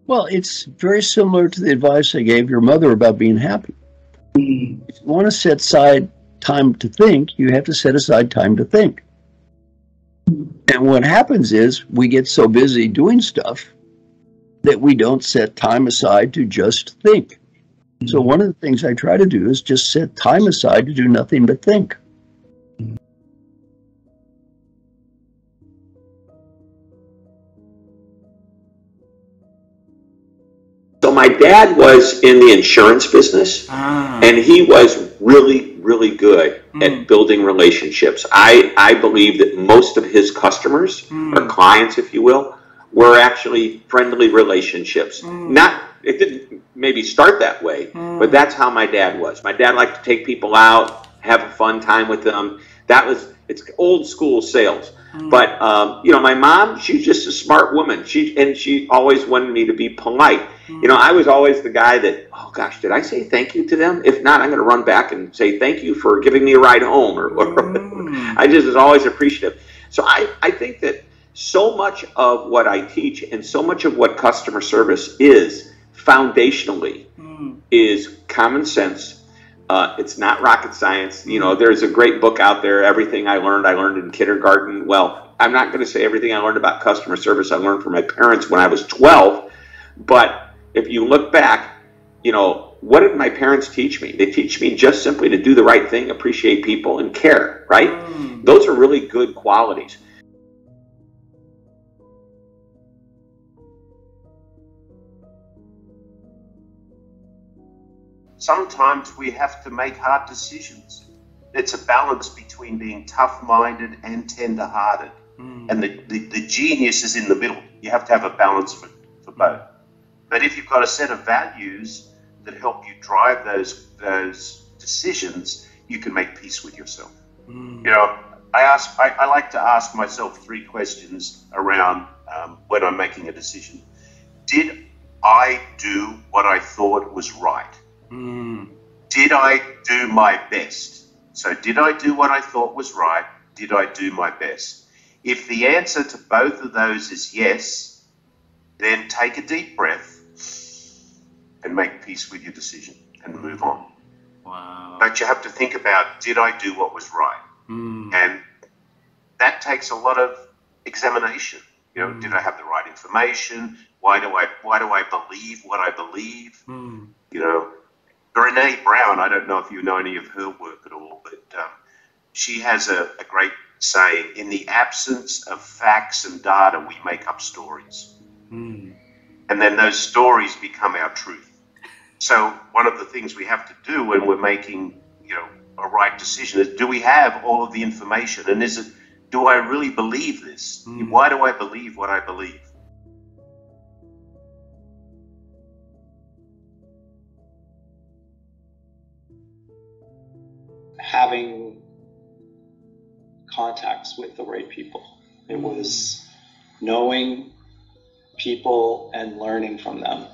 Well, it's very similar to the advice I gave your mother about being happy. If you want to set aside time to think, you have to set aside time to think. And what happens is we get so busy doing stuff that we don't set time aside to just think. So one of the things I try to do is just set time aside to do nothing but think. So my dad was in the insurance business, and he was really, really good at building relationships. I believe that most of his customers, or clients, if you will, were actually friendly relationships. Not, it didn't maybe start that way, but that's how my dad was. My dad liked to take people out, have a fun time with them. It's old school sales. But my mom, she's just a smart woman. She always wanted me to be polite. I was always the guy that, oh gosh, did I say thank you to them? If not, I'm going to run back and say thank you for giving me a ride home. Or I just was always appreciative. So I think that so much of what I teach and so much of what customer service is foundationally is common sense. It's not rocket science. There's a great book out there, Everything I Learned in Kindergarten. Well, I'm not going to say everything I learned about customer service I learned from my parents when I was 12. But if you look back, what did my parents teach me? They teach me just simply to do the right thing, appreciate people, and care, right? Those are really good qualities. Sometimes we have to make hard decisions. It's a balance between being tough-minded and tender-hearted. And the genius is in the middle. You have to have a balance for both. But if you've got a set of values that help you drive those decisions, you can make peace with yourself. I like to ask myself 3 questions around when I'm making a decision. Did I do what I thought was right? Did I do my best? So did I do what I thought was right? Did I do my best? If the answer to both of those is yes, then take a deep breath and make peace with your decision and move on. Wow. But you have to think about, did I do what was right? And that takes a lot of examination. Did I have the right information? Why do I believe what I believe? Brené Brown, I don't know if you know any of her work at all, but she has a great saying, in the absence of facts and data, we make up stories. And then those stories become our truth. So one of the things we have to do when we're making, a right decision is, do we have all of the information? And do I really believe this? Why do I believe what I believe? Having contacts with the right people. It was knowing people and learning from them,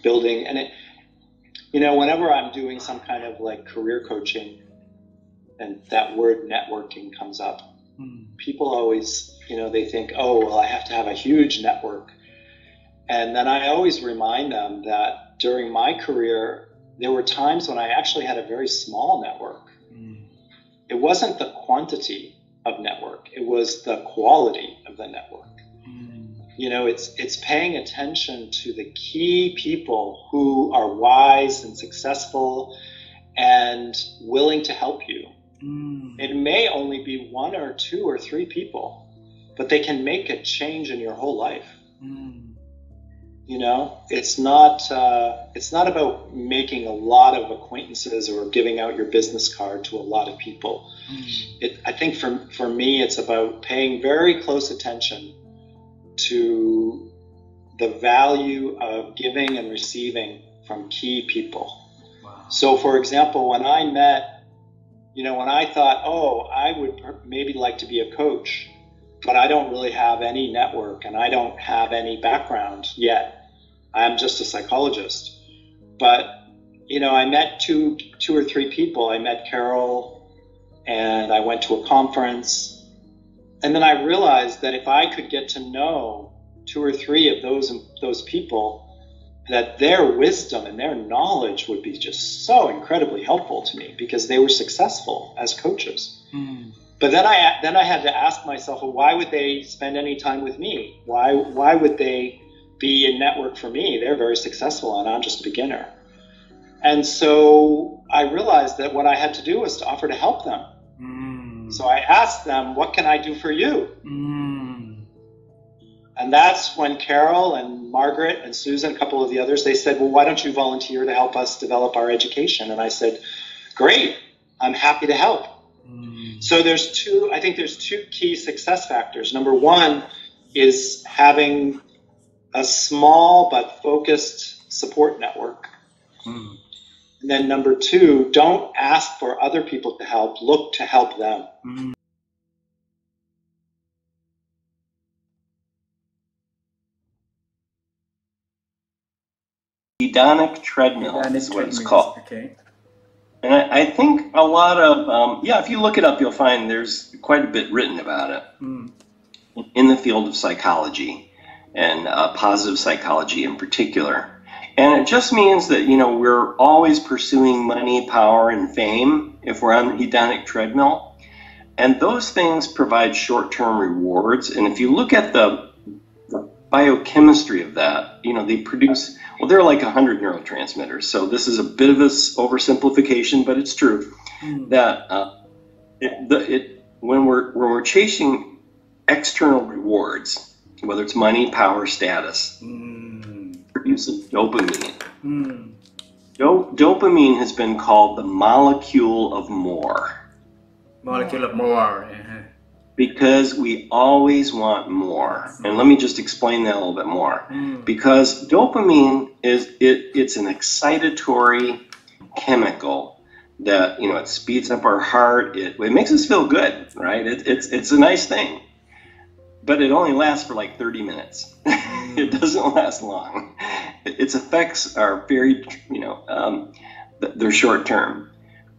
building, and whenever I'm doing some kind of like career coaching and that word networking comes up, people always, they think, oh, well, I have to have a huge network. And then I always remind them that during my career, there were times when I actually had a very small network. It wasn't the quantity of network, it was the quality of the network. It's paying attention to the key people who are wise and successful and willing to help you. It may only be 1 or 2 or 3 people, but they can make a change in your whole life. It's not about making a lot of acquaintances or giving out your business card to a lot of people. I think for me, it's about paying very close attention to the value of giving and receiving from key people. Wow. So for example, when I thought, oh, I would maybe like to be a coach, but I don't really have any network and I don't have any background yet. I'm just a psychologist. But, I met two or three people. I met Carol and I went to a conference. And then I realized that if I could get to know 2 or 3 of those people that their wisdom and their knowledge would be just so incredibly helpful to me because they were successful as coaches. But then I had to ask myself, well, why would they spend any time with me? Why would they be in network for me? They're very successful and I'm just a beginner. And so I realized that what I had to do was to offer to help them. So I asked them, what can I do for you? And that's when Carol and Margaret and Susan, a couple of the others, they said, well, why don't you volunteer to help us develop our education? And I said, great, I'm happy to help. So I think there's 2 key success factors. Number 1 is having a small but focused support network. And then number 2, don't ask for other people to help, look to help them. Hedonic treadmill is what it's called. Okay. And I think a lot of, if you look it up, you'll find there's quite a bit written about it in the field of psychology and positive psychology in particular. And it just means that, we're always pursuing money, power, and fame if we're on the hedonic treadmill. And those things provide short-term rewards. And if you look at the biochemistry of that, they produce, there are like 100 neurotransmitters. So this is a bit of an oversimplification, but it's true that when we're chasing external rewards, whether it's money, power, status, produces dopamine. Dopamine has been called the molecule of more. Molecule of more. Because we always want more. And let me just explain that a little bit more. Because dopamine it's an excitatory chemical that, it speeds up our heart. It makes us feel good, right? It's a nice thing. But it only lasts for like 30 minutes. It doesn't last long. Its effects are very, they're short term.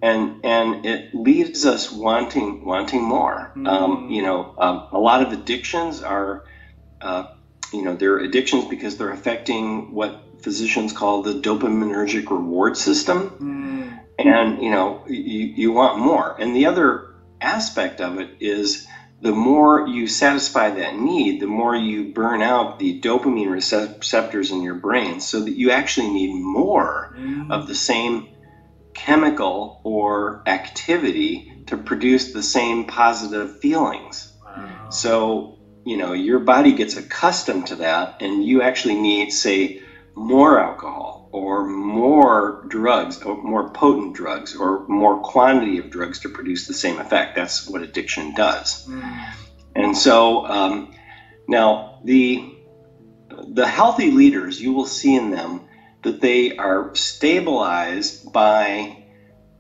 And it leaves us wanting more. A lot of addictions are, they're addictions because they're affecting what physicians call the dopaminergic reward system. And, you want more. And the other aspect of it is the more you satisfy that need, the more you burn out the dopamine receptors in your brain so that you actually need more of the same chemical or activity to produce the same positive feelings. Wow. So, your body gets accustomed to that and you actually need, say, more alcohol or more drugs or more potent drugs or more quantity of drugs to produce the same effect. That's what addiction does. And so now the healthy leaders, you will see in them that they are stabilized by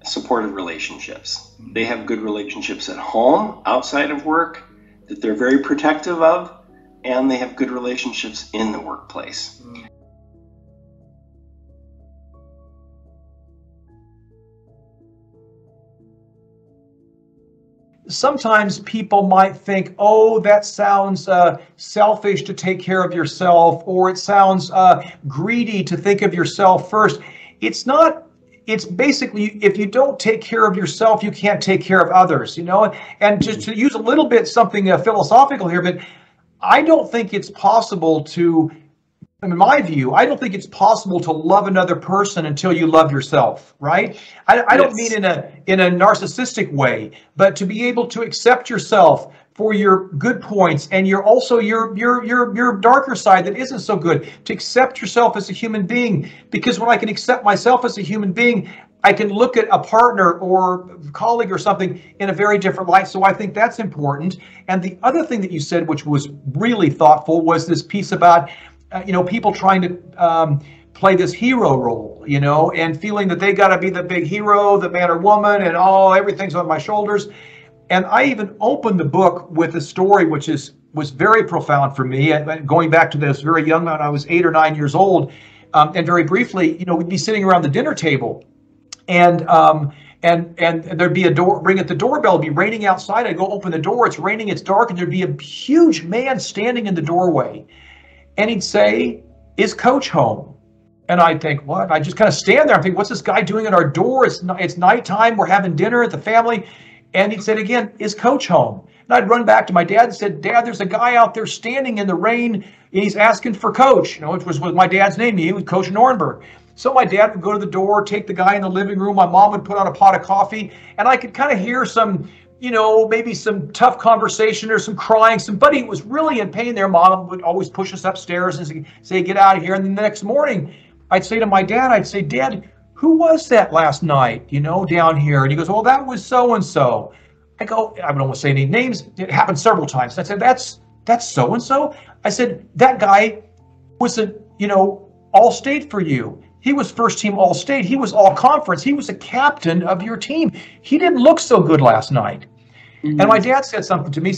supportive relationships. They have good relationships at home, outside of work, that they're very protective of, and they have good relationships in the workplace. Sometimes people might think, oh, that sounds selfish to take care of yourself, or it sounds greedy to think of yourself first. It's not. It's basically, if you don't take care of yourself, you can't take care of others, And just to use a little bit something philosophical here, but I don't think it's possible to, in my view, I don't think it's possible to love another person until you love yourself, right? I don't mean in a narcissistic way, but to be able to accept yourself for your good points and your darker side that isn't so good, to accept yourself as a human being. Because when I can accept myself as a human being, I can look at a partner or colleague or something in a very different light. So I think that's important. And the other thing that you said, which was really thoughtful, was this piece about people trying to play this hero role, and feeling that they got to be the big hero, the man or woman, and everything's on my shoulders. And I even opened the book with a story which was very profound for me. Going back to this very young man, I was 8 or 9 years old, and very briefly, we'd be sitting around the dinner table, and there'd be a door, ring at the doorbell, it'd be raining outside. I'd go open the door, it's raining, it's dark, and there'd be a huge man standing in the doorway. And he'd say, "Is Coach home?" And I'd think, what? I just kind of stand there. I'm thinking, what's this guy doing at our door? It's nighttime. We're having dinner at the family. And he'd say again, "Is Coach home?" And I'd run back to my dad and said, "Dad, there's a guy out there standing in the rain, and he's asking for Coach," which was with my dad's name. He was Coach Nornberg. So my dad would go to the door, take the guy in the living room. My mom would put on a pot of coffee, and I could kind of hear some, maybe some tough conversation or some crying. Somebody was really in pain there. Mom would always push us upstairs and say, "Get out of here." And then the next morning, I'd say to my dad, "Dad, who was that last night, down here?" And he goes, "Well, that was so-and-so." I go, I don't want to say any names. It happened several times. I said, that's so-and-so? I said, "That guy was all-state for you. He was first team all-state. He was all-conference. He was a captain of your team. He didn't look so good last night." Mm-hmm. And my dad said something to me.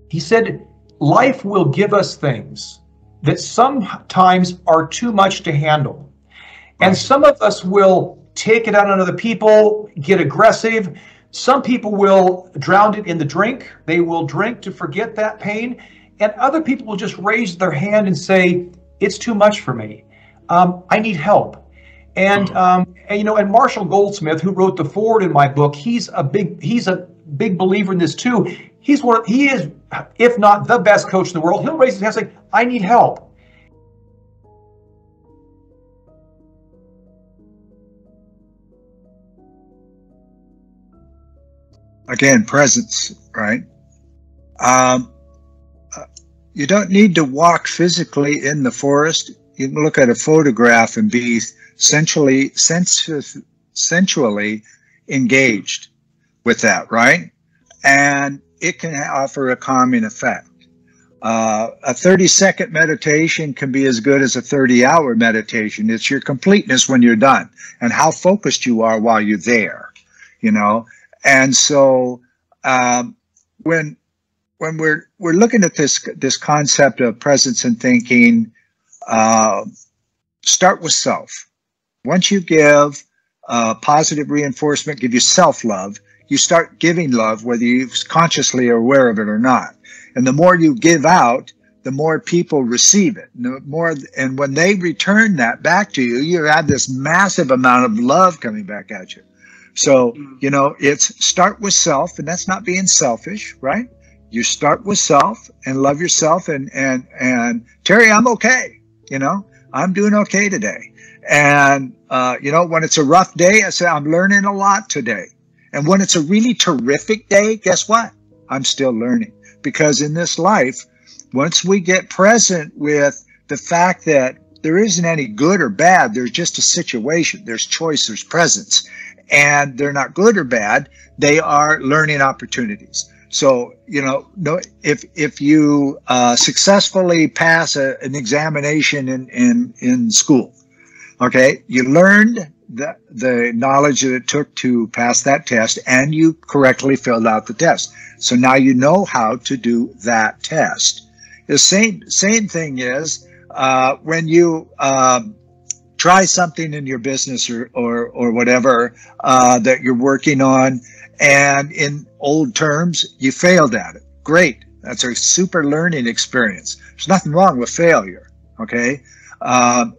He said, "Life will give us things that sometimes are too much to handle. And some of us will take it out on other people, get aggressive. Some people will drown it in the drink. They will drink to forget that pain. And other people will just raise their hand and say, 'It's too much for me. I need help.'" And Marshall Goldsmith, who wrote the foreword in my book, he's a big believer in this too. He is, if not the best coach in the world. He'll raise his hand and say, "I need help." Again, presence, right? You don't need to walk physically in the forest. You can look at a photograph and be sensually engaged with that, right? And it can offer a calming effect. A 30-second meditation can be as good as a 30-hour meditation. It's your completeness when you're done and how focused you are while you're there, And so when we're looking at this concept of presence and thinking, start with self. Once you give positive reinforcement, give you self-love, you start giving love, whether you consciously are aware of it or not. And the more you give out, the more people receive it. And when they return that back to you, you have this massive amount of love coming back at you. So, it's start with self, and that's not being selfish, right? You start with self and love yourself. And Terry, I'm okay. I'm doing okay today. And, when it's a rough day, I say, I'm learning a lot today. And when it's a really terrific day, guess what? I'm still learning. Because in this life, once we get present with the fact that there isn't any good or bad, there's just a situation, there's choice, there's presence. And they're not good or bad, they are learning opportunities. So, if you successfully pass an examination in school, okay, you learned the knowledge that it took to pass that test, and you correctly filled out the test. So now you know how to do that test. The same thing is when you try something in your business or whatever that you're working on, and in old terms, you failed at it. Great. That's a super learning experience. There's nothing wrong with failure, okay?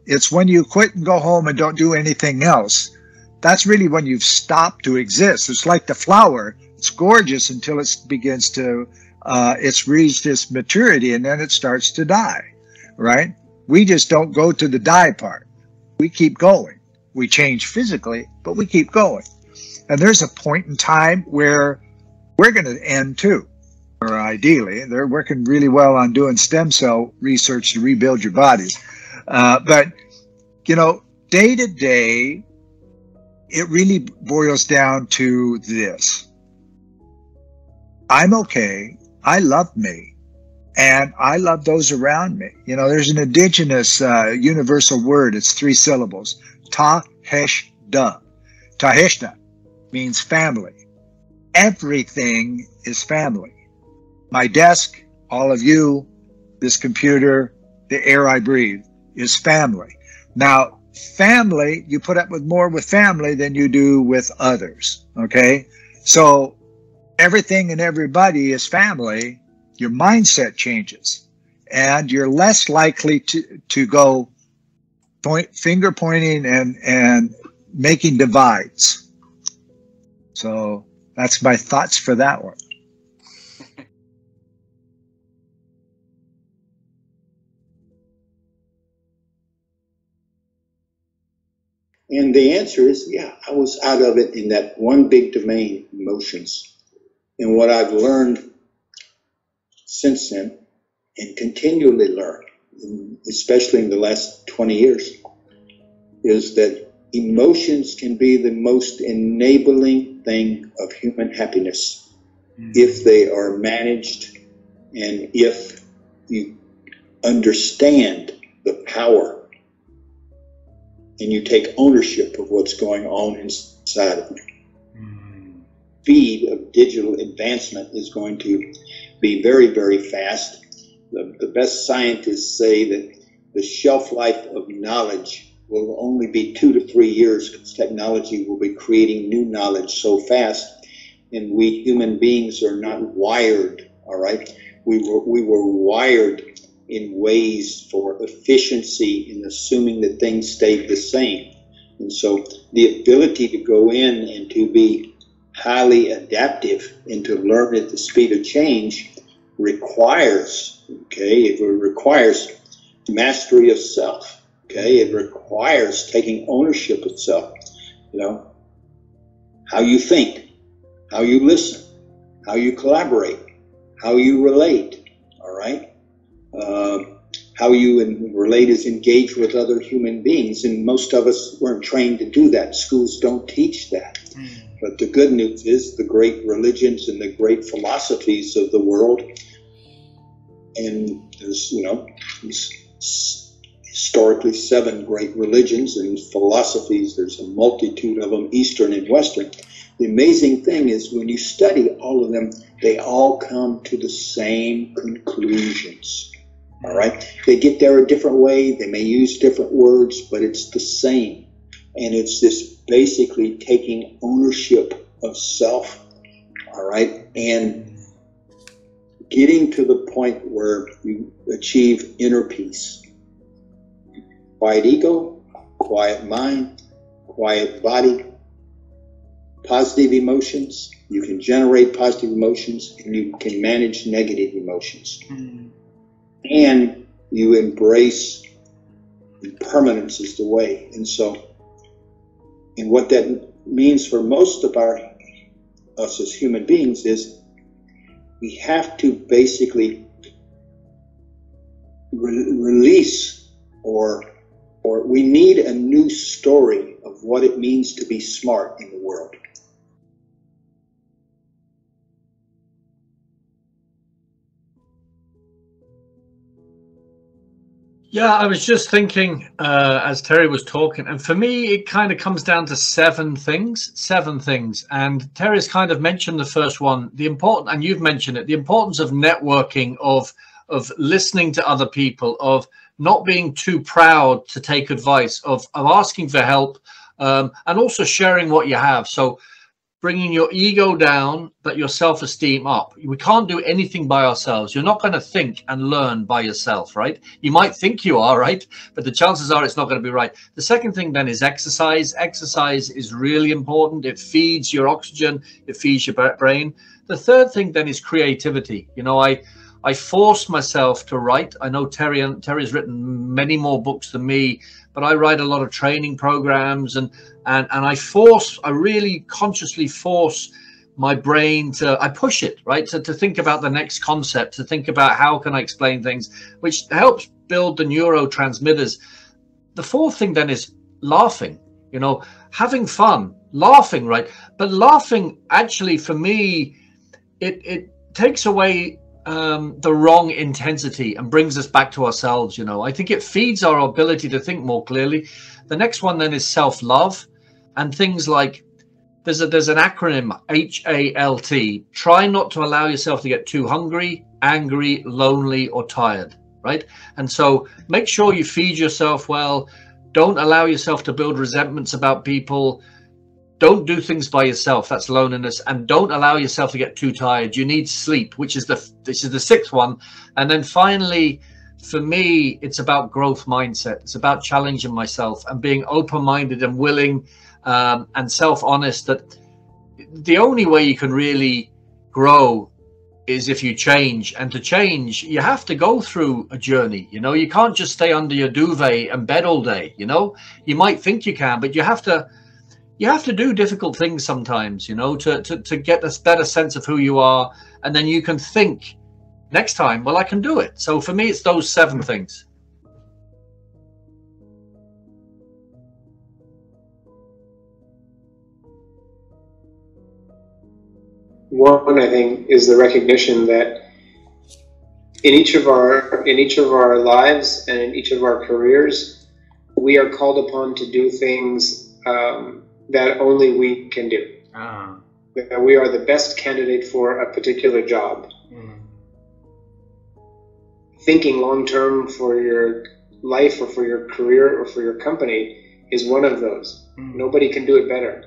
It's when you quit and go home and don't do anything else. That's really when you've stopped to exist. It's like the flower. It's gorgeous until it begins to, it's reached its maturity, and then it starts to die, right? We just don't go to the die part. We keep going. We change physically, but we keep going. And there's a point in time where we're going to end too, or ideally. They're working really well on doing stem cell research to rebuild your bodies. But, day to day, it really boils down to this. I'm okay. I love me. And I love those around me. There's an indigenous universal word. It's 3 syllables. Ta-hesh-da. Ta-hesh-da means family. Everything is family. My desk, all of you, this computer, the air I breathe is family. Now, family, you put up with more with family than you do with others, okay? So everything and everybody is family. Your mindset changes. and you're less likely to go finger pointing and making divides. So that's my thoughts for that one. And the answer is, yeah, I was out of it in that one big domain, emotions. And what I've learned since then, and continually learn, especially in the last 20 years, is that emotions can be the most enabling thing of human happiness if they are managed and if you understand the power and you take ownership of what's going on inside of you. Speed of digital advancement is going to be very, very fast. The best scientists say that the shelf life of knowledge will only be 2 to 3 years because technology will be creating new knowledge so fast, and we human beings are not wired, all right? We were wired in ways for efficiency in assuming that things stayed the same. And so the ability to go in and to be highly adaptive and to learn at the speed of change requires, it requires mastery of self, it requires taking ownership of self, how you think, how you listen, how you collaborate, how you relate, all right? How you relate is engage with other human beings, and most of us weren't trained to do that. Schools don't teach that. But the good news is the great religions and the great philosophies of the world, and there's, historically 7 great religions and philosophies. There's a multitude of them, Eastern and Western. The amazing thing is when you study all of them, they all come to the same conclusions. All right, they get there a different way. They may use different words, but it's the same. And it's this basically taking ownership of self, all right, and getting to the point where you achieve inner peace. Quiet ego, quiet mind, quiet body, positive emotions. You can generate positive emotions and you can manage negative emotions. And you embrace impermanence is the way. And so, and what that means for most of us as human beings is we have to basically release or we need a new story of what it means to be smart in the world. Yeah, I was just thinking as Terry was talking, and for me, it kind of comes down to 7 things. And Terry's kind of mentioned the first one, and you've mentioned it, the importance of networking, of listening to other people, of not being too proud to take advice, of asking for help, and also sharing what you have. So bringing your ego down, but your self-esteem up. We can't do anything by ourselves. You're not going to think and learn by yourself, right? You might think you are, right? But the chances are it's not going to be right. The second thing then is exercise. Exercise is really important. It feeds your oxygen. It feeds your brain. The third thing then is creativity. I force myself to write. I know Terry's written many more books than me, but I write a lot of training programs, and I really consciously force my brain I push it, right? To think about the next concept, to think about how can I explain things, which helps build the neurotransmitters. The fourth thing then is laughing, having fun, laughing, right? But laughing actually for me, it takes away the wrong intensity and brings us back to ourselves. I think it feeds our ability to think more clearly. The next one then is self-love, and things like there's an acronym, HALT. Try not to allow yourself to get too hungry, angry, lonely, or tired, right? And so make sure you feed yourself well. Don't allow yourself to build resentments about people. Don't do things by yourself. That's loneliness. And don't allow yourself to get too tired. You need sleep, which is the 6th one. And then finally, for me, it's about growth mindset. It's about challenging myself and being open-minded and willing and self-honest, that the only way you can really grow is if you change. And to change, you have to go through a journey. You know, you can't just stay under your duvet and bed all day. You know, you might think you can, but you have to do difficult things sometimes, you know, to get a better sense of who you are. And then you can think next time, well, I can do it. So for me, it's those 7 things. One, I think, is the recognition that in each of our lives and in each of our careers, we are called upon to do things that only we can do. That we are the best candidate for a particular job. Thinking long-term for your life or for your career or for your company is one of those. Nobody can do it better.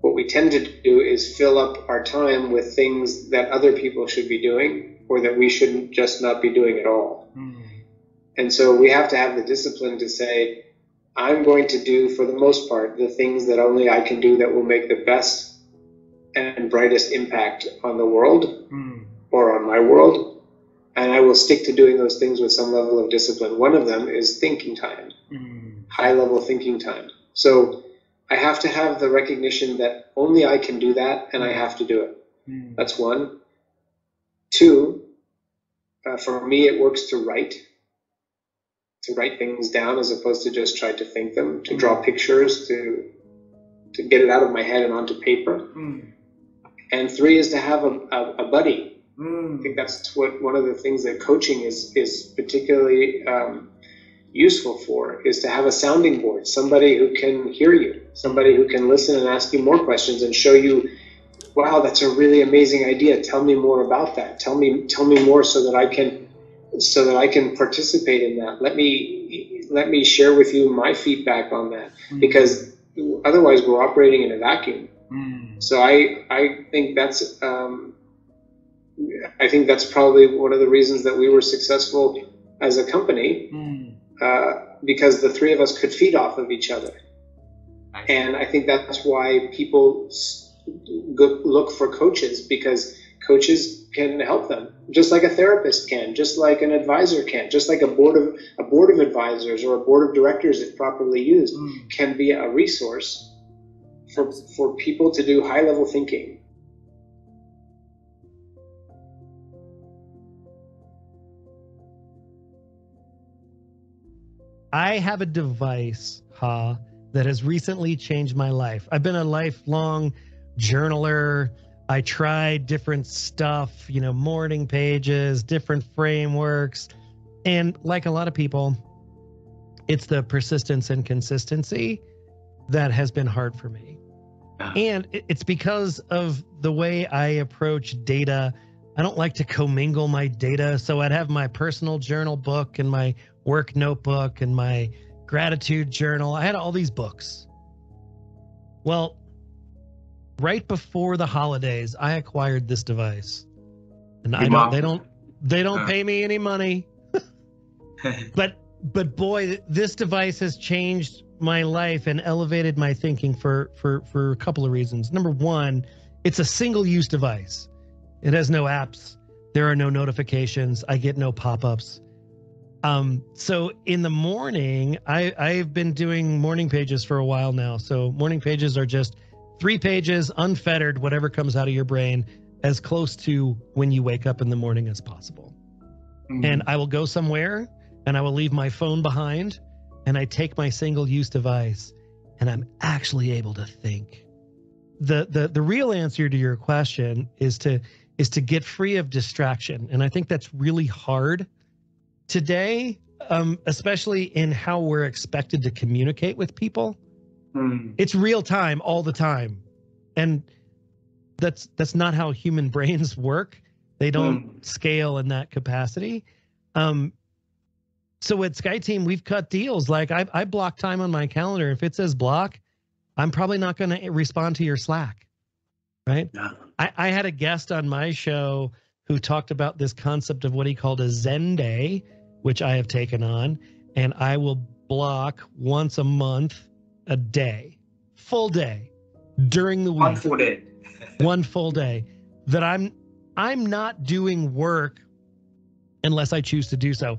What we tend to do is fill up our time with things that other people should be doing, or that we shouldn't just not be doing at all. And so we have to have the discipline to say, I'm going to do, for the most part, the things that only I can do that will make the best and brightest impact on the world or on my world. And I will stick to doing those things with some level of discipline. One of them is thinking time, high-level thinking time. So I have to have the recognition that only I can do that, and I have to do it. That's one. Two, for me, it works to write things down as opposed to just try to think them, to draw pictures, to get it out of my head and onto paper. And 3 is to have a buddy. I think that's what one of the things that coaching is particularly useful for, is to have a sounding board, somebody who can hear you, somebody who can listen and ask you more questions and show you, wow, that's a really amazing idea. Tell me more about that. Tell me more so that I can participate in that. Let me share with you my feedback on that, because otherwise we're operating in a vacuum. So I think that's probably one of the reasons that we were successful as a company, because the 3 of us could feed off of each other. And I think that's why people look for coaches, because coaches can help them, just like a therapist can, just like an advisor can, just like a board of advisors or a board of directors, if properly used, can be a resource for people to do high-level thinking. I have a device, that has recently changed my life. I've been a lifelong journaler. I tried different stuff, you know, morning pages, different frameworks. And like a lot of people, it's the persistence and consistency that has been hard for me. And it's because of the way I approach data. I don't like to commingle my data. So I'd have my personal journal book and my work notebook and my gratitude journal. I had all these books. Well, right before the holidays, I acquired this device. And they don't pay me any money. But boy, this device has changed my life and elevated my thinking for a couple of reasons. Number one, it's a single-use device. It has no apps. There are no notifications. I get no pop-ups. So in the morning, I've been doing morning pages for a while now. So morning pages are just 3 pages, unfettered, whatever comes out of your brain, as close to when you wake up in the morning as possible. And I will go somewhere and I will leave my phone behind and I take my single-use device and I'm actually able to think. The real answer to your question is to get free of distraction. And I think that's really hard today, especially in how we're expected to communicate with people. It's real time all the time. And that's not how human brains work. They don't scale in that capacity. So at SkyTeam, we've cut deals. Like I block time on my calendar. If it says block, I'm probably not going to respond to your Slack, right? Yeah. I had a guest on my show who talked about this concept of what he called a Zen day. which I have taken on, and I will block once a month a day, full day during the week. One full day. One full day that I'm not doing work unless I choose to do so.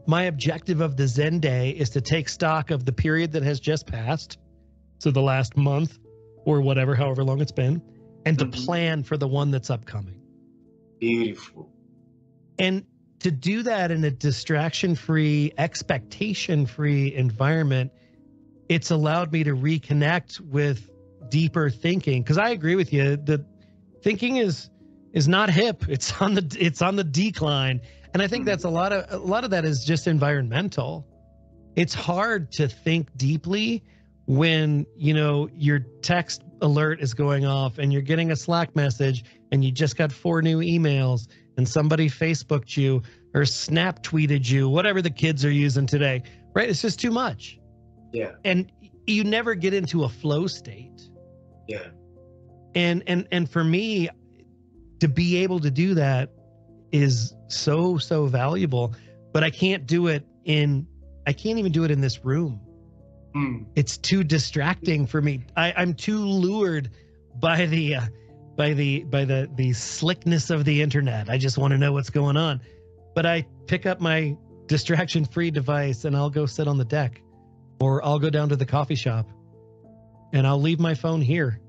My objective of the Zen day is to take stock of the period that has just passed, so the last month or whatever, however long it's been, and to plan for the one that's upcoming. Beautiful. And to do that in a distraction-free, expectation-free environment, it's allowed me to reconnect with deeper thinking. Because I agree with you, that thinking is not hip. It's on the decline. And I think that's a lot of that is just environmental. It's hard to think deeply when, you know, your text alert is going off and you're getting a Slack message and you just got 4 new emails and somebody Facebooked you or Snap tweeted you, whatever the kids are using today, right? It's just too much. Yeah. And you never get into a flow state. Yeah. And for me, to be able to do that is so valuable, but I can't even do it in this room. It's too distracting for me. I'm too lured by the slickness of the internet. I just want to know what's going on. But I pick up my distraction-free device and I'll go sit on the deck, or I'll go down to the coffee shop and I'll leave my phone here.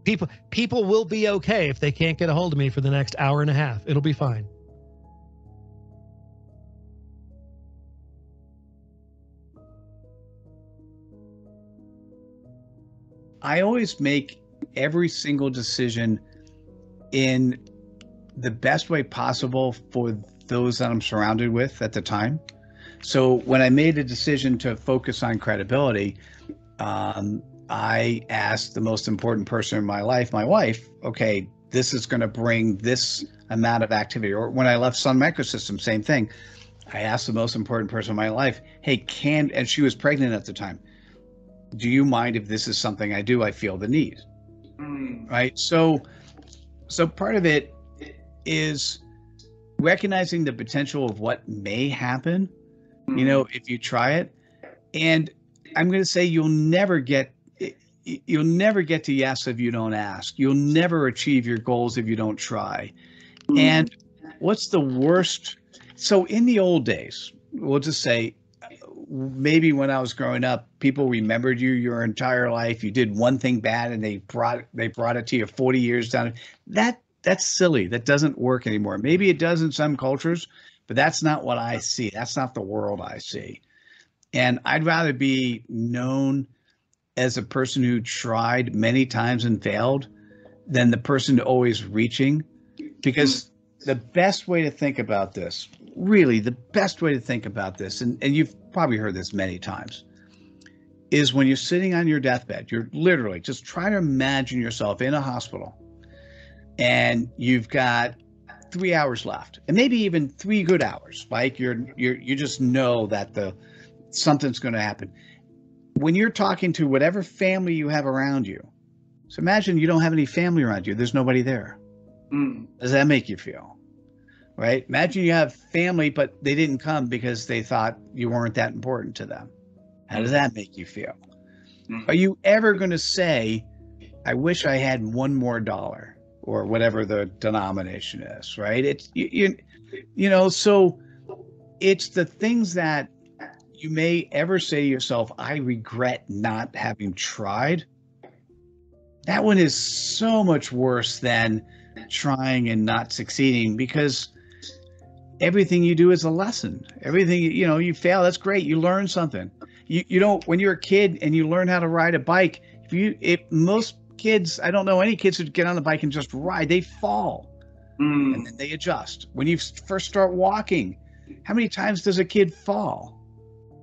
People will be okay if they can't get a hold of me for the next hour and a half. It'll be fine. I always make every single decision in the best way possible for those that I'm surrounded with at the time. So when I made a decision to focus on credibility, I asked the most important person in my life, my wife, okay, this is going to bring this amount of activity. Or when I left Sun Microsystems, same thing. I asked the most important person in my life, hey, and she was pregnant at the time, do you mind if this is something I do? I feel the need, right? So part of it is recognizing the potential of what may happen, you know, if you try it. And I'm going to say you'll never get to yes if you don't ask. You'll never achieve your goals if you don't try. And what's the worst? So in the old days, we'll just say, maybe when I was growing up, people remembered you your entire life. You did one thing bad and they brought it to you 40 years down. That's silly. That doesn't work anymore. Maybe it does in some cultures, but that's not what I see. That's not the world I see. And I'd rather be known as a person who tried many times and failed than the person always reaching. Because the best way to think about this, really the best way to think about this, and you've probably heard this many times, is when you're sitting on your deathbed, you're literally just trying to imagine yourself in a hospital and you've got 3 hours left, and maybe even 3 good hours. Like you just know that something's going to happen. When you're talking to whatever family you have around you, so imagine you don't have any family around you. There's nobody there. Does that make you feel? Right? Imagine you have family, but they didn't come because they thought you weren't that important to them. How does that make you feel? Are you ever going to say, I wish I had $1 more, or whatever the denomination is, right? It's, you know, so it's the things that you may ever say to yourself, I regret not having tried. That one is so much worse than trying and not succeeding, because everything you do is a lesson. Everything, you know, you fail, that's great. You learn something. You don't, when you're a kid and you learn how to ride a bike, if most kids, I don't know any kids who get on the bike and just ride, they fall and then they adjust. When you first start walking, how many times does a kid fall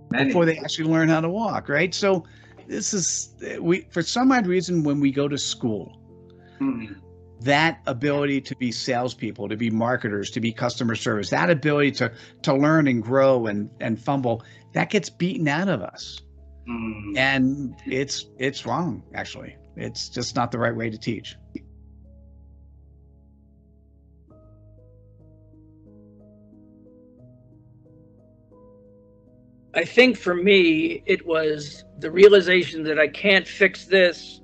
before they actually learn how to walk, right? So this is, for some odd reason, when we go to school, that ability to be salespeople, to be marketers, to be customer service, that ability to learn and grow and fumble, that gets beaten out of us. And it's wrong, actually. It's just not the right way to teach. I think for me, it was the realization that I can't fix this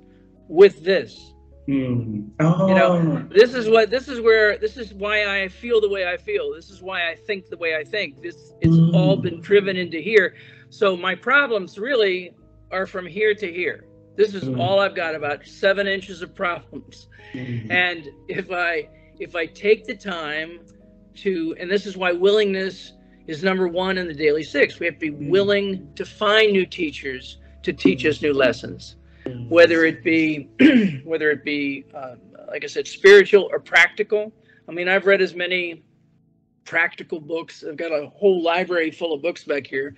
with this. Oh. You know, this is why I feel the way I feel. This is why I think the way I think. It's all been driven into here. So my problems really are from here to here. This is all I've got, about 7 inches of problems. And if I take the time to, and this is why willingness is number 1 in the Daily 6. We have to be willing to find new teachers to teach us new lessons, whether it be like I said, spiritual or practical. I mean, I've read as many practical books. I've got a whole library full of books back here.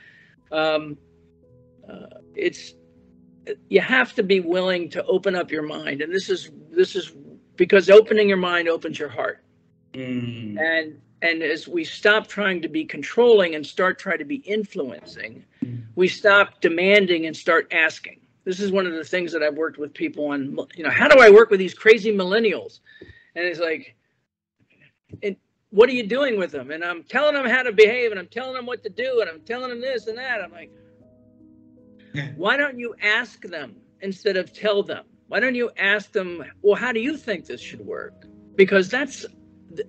You have to be willing to open up your mind, and this is because opening your mind opens your heart. And as we stop trying to be controlling and start trying to be influencing, we stop demanding and start asking. This is one of the things that I've worked with people on, you know, how do I work with these crazy millennials? And it's like, what are you doing with them? And I'm telling them how to behave, and I'm telling them what to do, and I'm telling them this and that. I'm like, why don't you ask them instead of tell them? Why don't you ask them, well, how do you think this should work? Because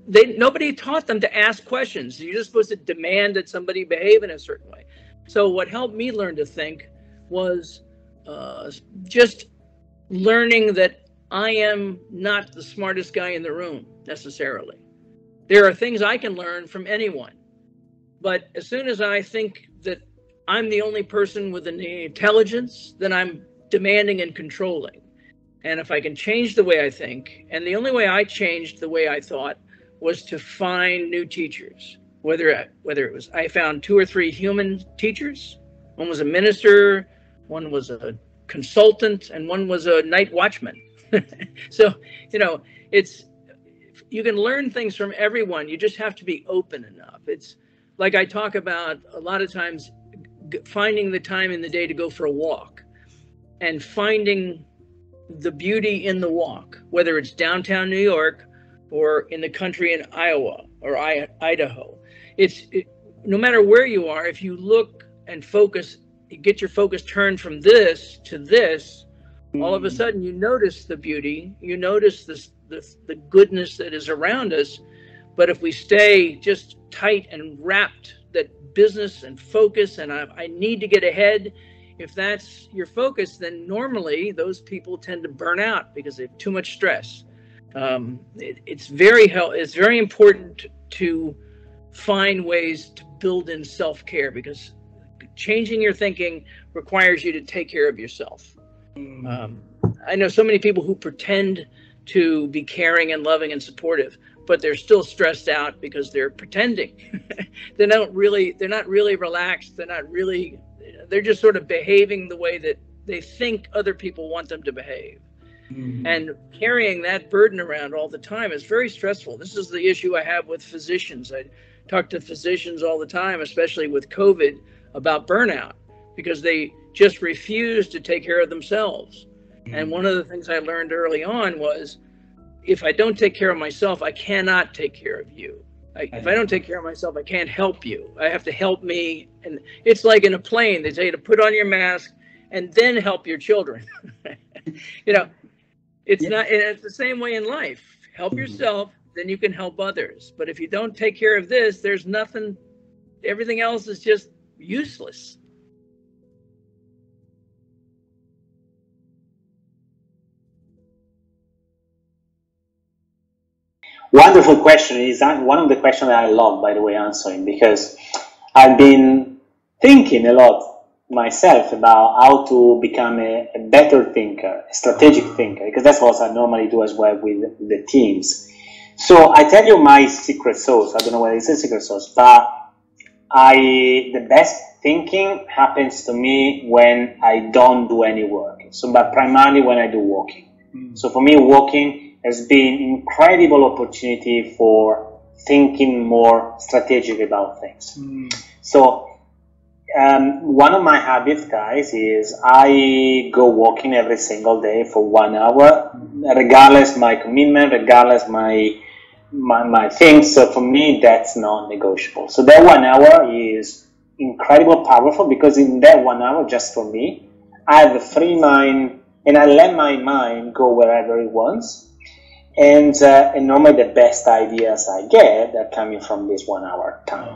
nobody taught them to ask questions. You're just supposed to demand that somebody behave in a certain way. So what helped me learn to think was just learning that I am not the smartest guy in the room necessarily. There are things I can learn from anyone. But as soon as I think that I'm the only person with the intelligence, then I'm demanding and controlling. And if I can change the way I think, and the only way I changed the way I thought was to find new teachers, whether it was, I found 2 or 3 human teachers. One was a minister, one was a consultant, and one was a night watchman. So, you know, you can learn things from everyone. You just have to be open enough. It's like I talk about a lot of times, finding the time in the day to go for a walk and finding the beauty in the walk, whether it's downtown New York or in the country in Iowa or Idaho. No matter where you are, if you look and focus, you get your focus turned from this to this, all of a sudden you notice the beauty, you notice the goodness that is around us. But if we stay just tight and wrapped, that business and focus, and I need to get ahead, if that's your focus, then normally those people tend to burn out because they have too much stress. It's very important to find ways to build in self-care, because changing your thinking requires you to take care of yourself. I know so many people who pretend to be caring and loving and supportive, but they're still stressed out because they're pretending. They're not really relaxed. They're just sort of behaving the way that they think other people want them to behave. And carrying that burden around all the time is very stressful. This is the issue I have with physicians. I talk to physicians all the time, especially with COVID, about burnout, because they just refuse to take care of themselves. And one of the things I learned early on was, if I don't take care of myself, I cannot take care of you. If I don't take care of myself, I can't help you. I have to help me. And it's like in a plane, they tell you to put on your mask and then help your children. You know, it's not, and it's the same way in life. Help yourself, then you can help others. But if you don't take care of this, there's nothing, everything else is just useless. Wonderful question. It's one of the questions that I love, by the way, answering, because I've been thinking a lot myself about how to become a better thinker, a strategic thinker, because that's what I normally do as well with the teams. So I tell you my secret sauce. I don't know whether it's a secret sauce, but the best thinking happens to me when I don't do any work. So, but primarily when I do walking. So for me, walking has been an incredible opportunity for thinking more strategic about things. So one of my habits, guys, is I go walking every single day for 1 hour, regardless my commitment, regardless my things. So for me, that's non-negotiable. So that 1 hour is incredibly powerful, because in that 1 hour, just for me, I have a free mind and I let my mind go wherever it wants. And normally the best ideas I get are coming from this 1 hour time.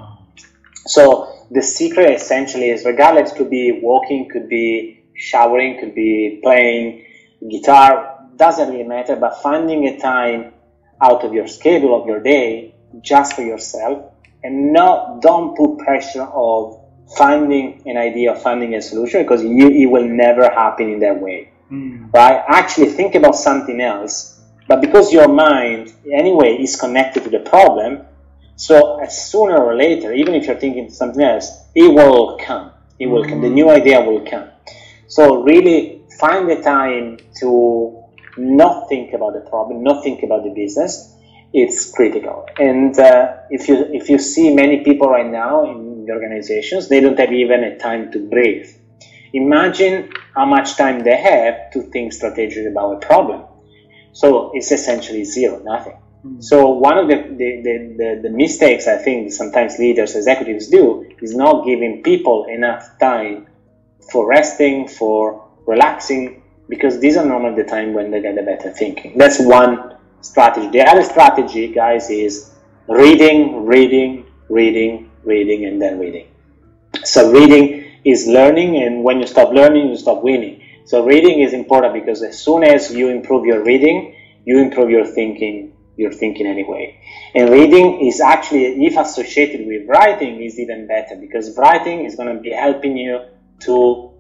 So the secret essentially is, regardless, could be walking, could be showering, could be playing guitar, doesn't really matter, but finding a time out of your schedule of your day just for yourself, and don't put pressure of finding an idea, finding a solution, because it will never happen in that way. Right? Actually think about something else, but because your mind anyway is connected to the problem, so sooner or later, even if you're thinking something else, it will come. It will come. The new idea will come. So really find the time to not think about the problem, not think about the business. It's critical. And if you see many people right now in the organizations, they don't have even a time to breathe. Imagine how much time they have to think strategically about a problem. So it's essentially zero, nothing. So one of the mistakes I think sometimes leaders, executives do, is not giving people enough time for resting, for relaxing, because these are normally the time when they get the better thinking. That's one strategy. The other strategy, guys, is reading, reading, reading, reading, and then reading. So reading is learning, and when you stop learning, you stop winning. So reading is important, because as soon as you improve your reading, you improve your thinking anyway. And reading is actually, if associated with writing, is even better, because writing is going to be helping you to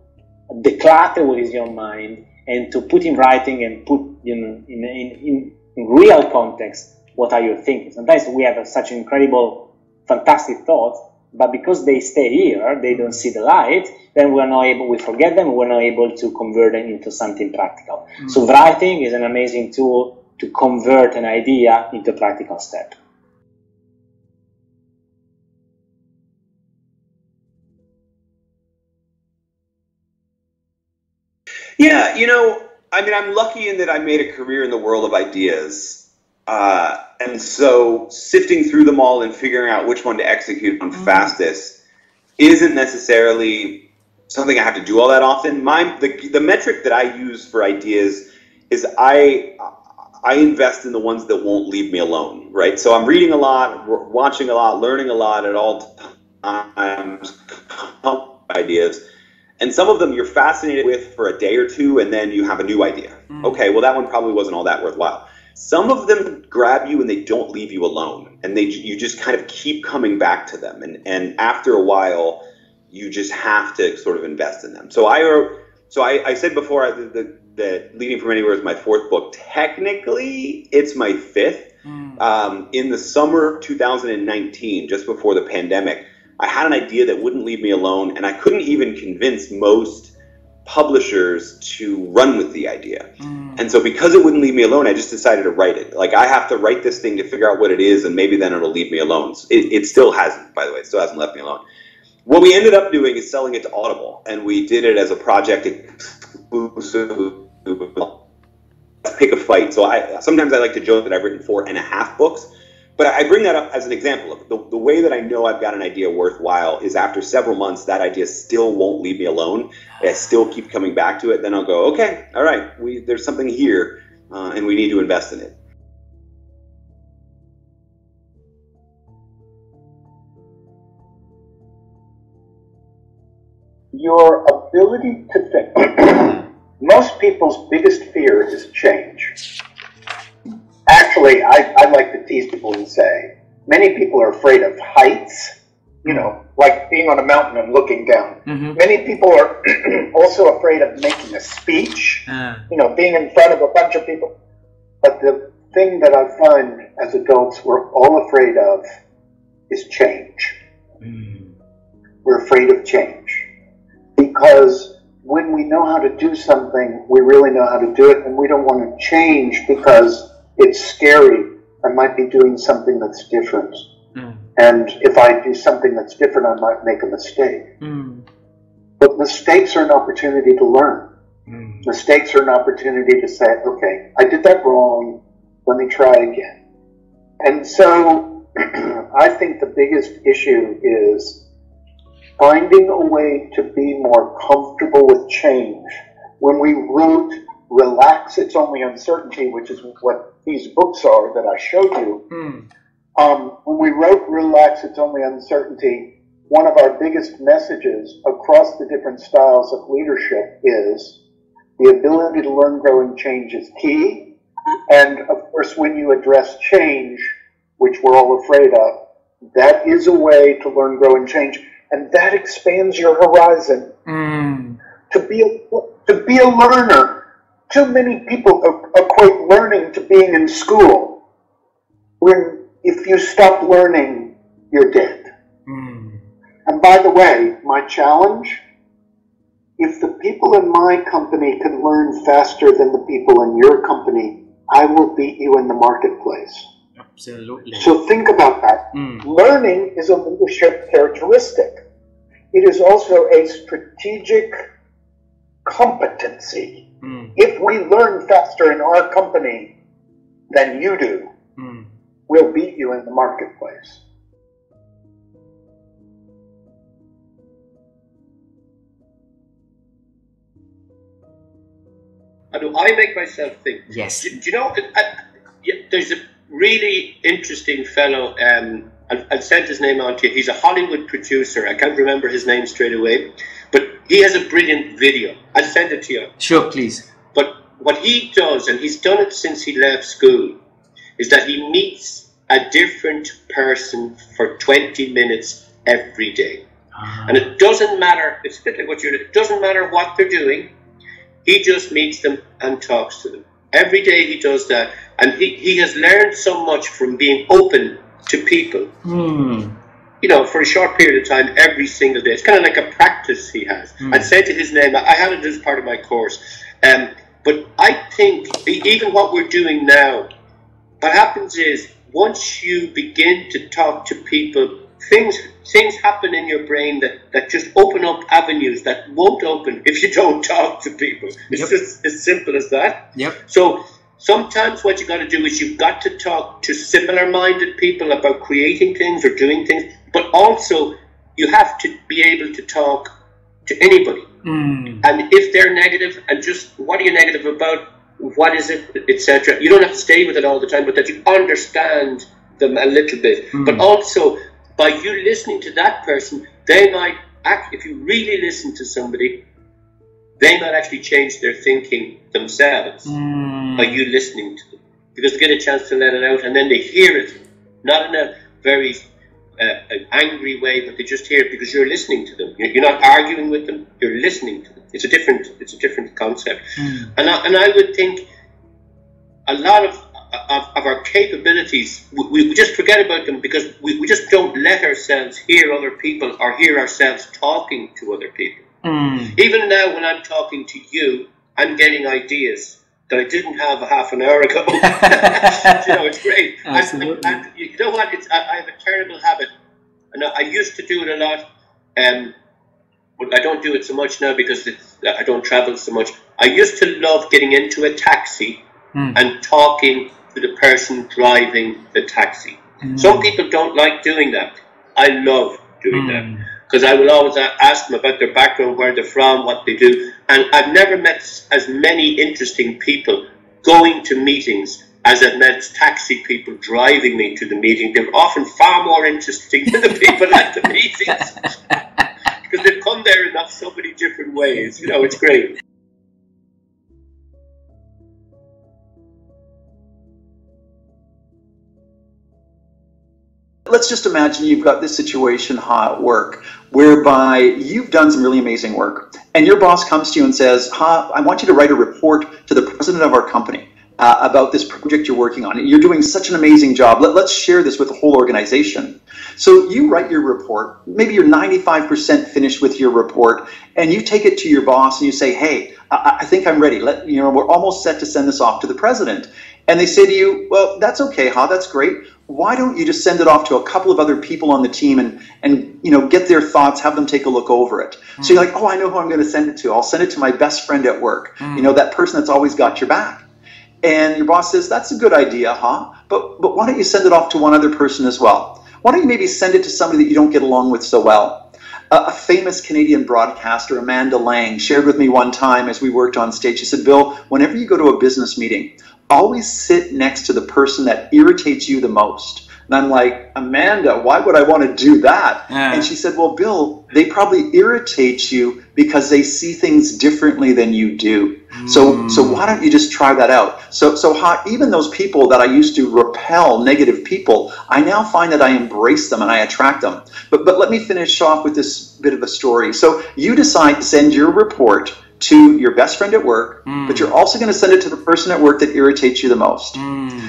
declutter what is your mind, and to put in writing and put in real context what are you thinking. Sometimes we have such incredible, fantastic thoughts, but because they stay here, they don't see the light, then we forget them, we're not able to convert them into something practical. So writing is an amazing tool to convert an idea into a practical step. Yeah, I'm lucky in that I made a career in the world of ideas. And so sifting through them all and figuring out which one to execute on fastest isn't necessarily something I have to do all that often. The metric that I use for ideas is I invest in the ones that won't leave me alone, right? So I'm reading a lot, watching a lot, learning a lot at all times, ideas. And some of them you're fascinated with for a day or two, and then you have a new idea. Okay, well, that one probably wasn't all that worthwhile. Some of them grab you and they don't leave you alone, and you just kind of keep coming back to them. And after a while, you just have to sort of invest in them. So I said before that Leading from Anywhere is my fourth book. Technically, it's my fifth. In the summer of 2019, just before the pandemic, I had an idea that wouldn't leave me alone, and I couldn't even convince most publishers to run with the idea. And so because it wouldn't leave me alone, I just decided to write it. Like, I have to write this thing to figure out what it is, and maybe then it'll leave me alone. It still hasn't, by the way. It still hasn't left me alone. What we ended up doing is selling it to Audible, and we did it as a project exclusive. Pick a fight. So sometimes I like to joke that I've written 4.5 books. But I bring that up as an example of the way that I know I've got an idea worthwhile is after several months, that idea still won't leave me alone. I still keep coming back to it. Then I'll go, okay, all right, there's something here, and we need to invest in it. Your ability to think. Most people's biggest fear is change. Actually, I like to tease people and say, many people are afraid of heights, like being on a mountain and looking down. Many people are also afraid of making a speech, being in front of a bunch of people. But the thing that I find as adults we're all afraid of is change. We're afraid of change. Because when we know how to do something, we really know how to do it, and we don't want to change because it's scary. I might be doing something that's different. And if I do something that's different, I might make a mistake. But mistakes are an opportunity to learn. Mistakes are an opportunity to say, okay, I did that wrong. Let me try again. And so I think the biggest issue is finding a way to be more comfortable with change. When we wrote Relax, It's Only Uncertainty, which is what these books are that I showed you, when we wrote Relax, It's Only Uncertainty, one of our biggest messages across the different styles of leadership is the ability to learn, grow, and change is key. And of course, when you address change, which we're all afraid of, that is a way to learn, grow, and change. And that expands your horizon. To be a learner. Too many people equate learning to being in school. When if you stop learning, you're dead. And by the way, my challenge, if the people in my company can learn faster than the people in your company, I will beat you in the marketplace. Absolutely. So think about that. Learning is a leadership characteristic. It is also a strategic competency. If we learn faster in our company than you do, we'll beat you in the marketplace. How do I make myself think? Yes. Do you know, there's a really interesting fellow, I'll send his name on to you. He's a Hollywood producer. I can't remember his name straight away, but he has a brilliant video. I'll send it to you. Sure, please. But what he does, and he's done it since he left school, is that he meets a different person for 20 minutes every day. And it doesn't matter, it's a bit like what you're doing, it doesn't matter what they're doing, he just meets them and talks to them. Every day he does that, and he has learned so much from being open to people. You know, for a short period of time, every single day. It's kind of like a practice he has. I'd say to his name, I had it as part of my course. But I think, even what we're doing now, what happens is, once you begin to talk to people, things happen in your brain that just open up avenues that won't open if you don't talk to people. It's just as simple as that. So sometimes what you got to do is you've got to talk to similar-minded people about creating things or doing things, but also you have to be able to talk to anybody. And if they're negative, and just what are you negative about, what is it, etc. You don't have to stay with it all the time, but that you understand them a little bit. But also, by you listening to that person, they might act, if you really listen to somebody, they might actually change their thinking themselves by you listening to them. Because they get a chance to let it out, and then they hear it, not in a very angry way, but they just hear it because you're listening to them. You're not arguing with them, you're listening to them. It's a different concept. And I would think a lot of our capabilities, we just forget about them because we just don't let ourselves hear other people or hear ourselves talking to other people. Even now when I'm talking to you, I'm getting ideas that I didn't have a half an hour ago. You know, it's great. And you know what? I have a terrible habit. And I used to do it a lot, but I don't do it so much now because I don't travel so much. I used to love getting into a taxi and talking to the person driving the taxi. Some people don't like doing that. I love doing that because I will always ask them about their background, where they're from, what they do. And I've never met as many interesting people going to meetings as I've met taxi people driving me to the meeting. They're often far more interesting than the people at the meetings because they've come there in so many different ways. You know, it's great. Let's just imagine you've got this situation at work whereby you've done some really amazing work and your boss comes to you and says, I want you to write a report to the president of our company about this project you're working on. You're doing such an amazing job. Let's share this with the whole organization. So you write your report, maybe you're 95% finished with your report, and you take it to your boss and you say, hey, I think I'm ready. We're almost set to send this off to the president. And they say to you, well, that's okay, that's great. Why don't you just send it off to a couple of other people on the team and get their thoughts, have them take a look over it. So you're like, oh, I know who I'm going to send it to. I'll send it to my best friend at work. That person that's always got your back. And your boss says, that's a good idea, but why don't you send it off to one other person as well? Why don't you maybe send it to somebody that you don't get along with so well? A famous Canadian broadcaster, Amanda Lang, shared with me one time as we worked on stage. She said, Bill, whenever you go to a business meeting, always sit next to the person that irritates you the most. And I'm like, Amanda, why would I want to do that? And she said, well, Bill, they probably irritate you because they see things differently than you do. So why don't you just try that out? So even those people that I used to repel, negative people, I now find that I embrace them and I attract them. But let me finish off with this bit of a story. So you decide to send your report to your best friend at work, but you're also going to send it to the person at work that irritates you the most.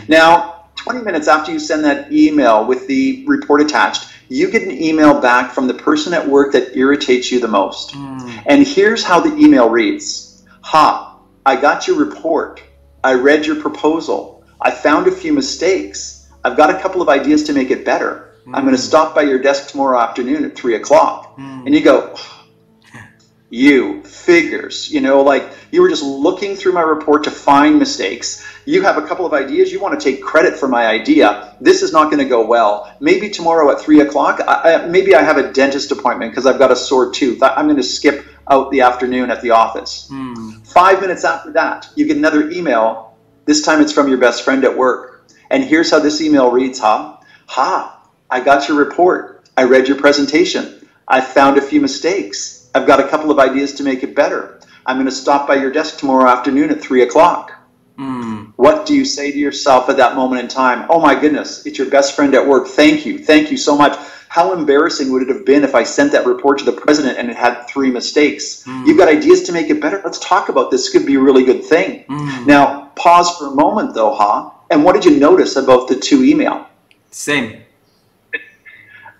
Now, 20 minutes after you send that email with the report attached, you get an email back from the person at work that irritates you the most. And here's how the email reads. Ha, I got your report. I read your proposal. I found a few mistakes. I've got a couple of ideas to make it better. I'm going to stop by your desk tomorrow afternoon at 3 o'clock. And you go, you figures, you know, like you were just looking through my report to find mistakes. You have a couple of ideas. You want to take credit for my idea. This is not going to go well. Maybe tomorrow at 3 o'clock, maybe I have a dentist appointment because I've got a sore tooth. I'm going to skip out the afternoon at the office. 5 minutes after that, you get another email. This time it's from your best friend at work. And here's how this email reads, Ha, I got your report. I read your presentation. I found a few mistakes. I've got a couple of ideas to make it better. I'm going to stop by your desk tomorrow afternoon at 3 o'clock. What do you say to yourself at that moment in time? Oh my goodness, it's your best friend at work. Thank you so much. How embarrassing would it have been if I sent that report to the president and it had 3 mistakes? You've got ideas to make it better. Let's talk about this. This could be a really good thing. Now, pause for a moment though, and what did you notice about the 2 email? Same.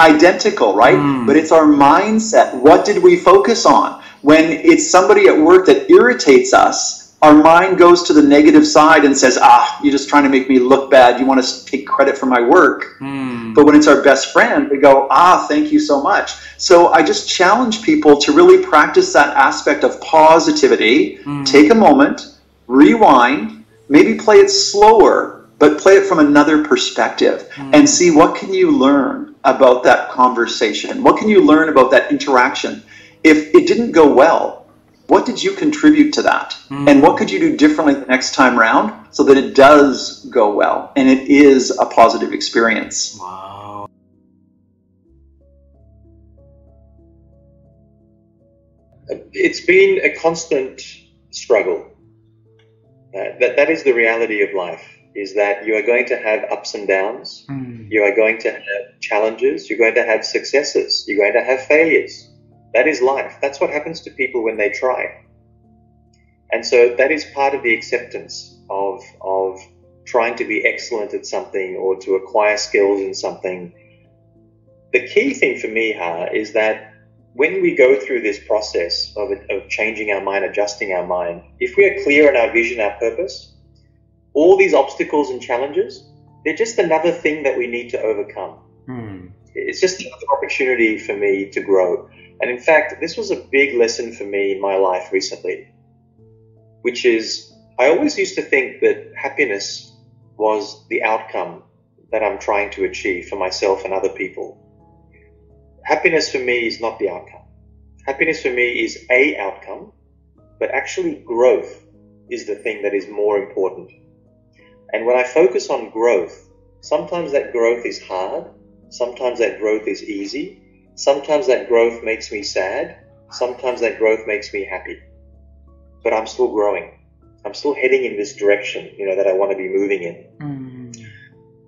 Identical, right? But it's our mindset. What did we focus on? When it's somebody at work that irritates us, our mind goes to the negative side and says, you're just trying to make me look bad. You want to take credit for my work. But when it's our best friend, we go, thank you so much. So I just challenge people to really practice that aspect of positivity. Take a moment, rewind, maybe play it slower, but play it from another perspective and see what can you learn about that conversation? What can you learn about that interaction? If it didn't go well, what did you contribute to that? And what could you do differently the next time around so that it does go well and it is a positive experience? Wow. It's been a constant struggle. That is the reality of life. Is that you are going to have ups and downs, you are going to have challenges, you're going to have successes, you're going to have failures. That is life. That's what happens to people when they try. And so that is part of the acceptance of trying to be excellent at something or to acquire skills in something. The key thing for me, is that when we go through this process of changing our mind, adjusting our mind, if we are clear on our vision, our purpose, all these obstacles and challenges, they're just another thing that we need to overcome. It's just another opportunity for me to grow. And in fact, this was a big lesson for me in my life recently, which is I always used to think that happiness was the outcome that I'm trying to achieve for myself and other people. Happiness for me is not the outcome. Happiness for me is a outcome, but actually growth is the thing that is more important. And when I focus on growth, sometimes that growth is hard, sometimes that growth is easy, sometimes that growth makes me sad, sometimes that growth makes me happy. But I'm still growing. I'm still heading in this direction, that I want to be moving in.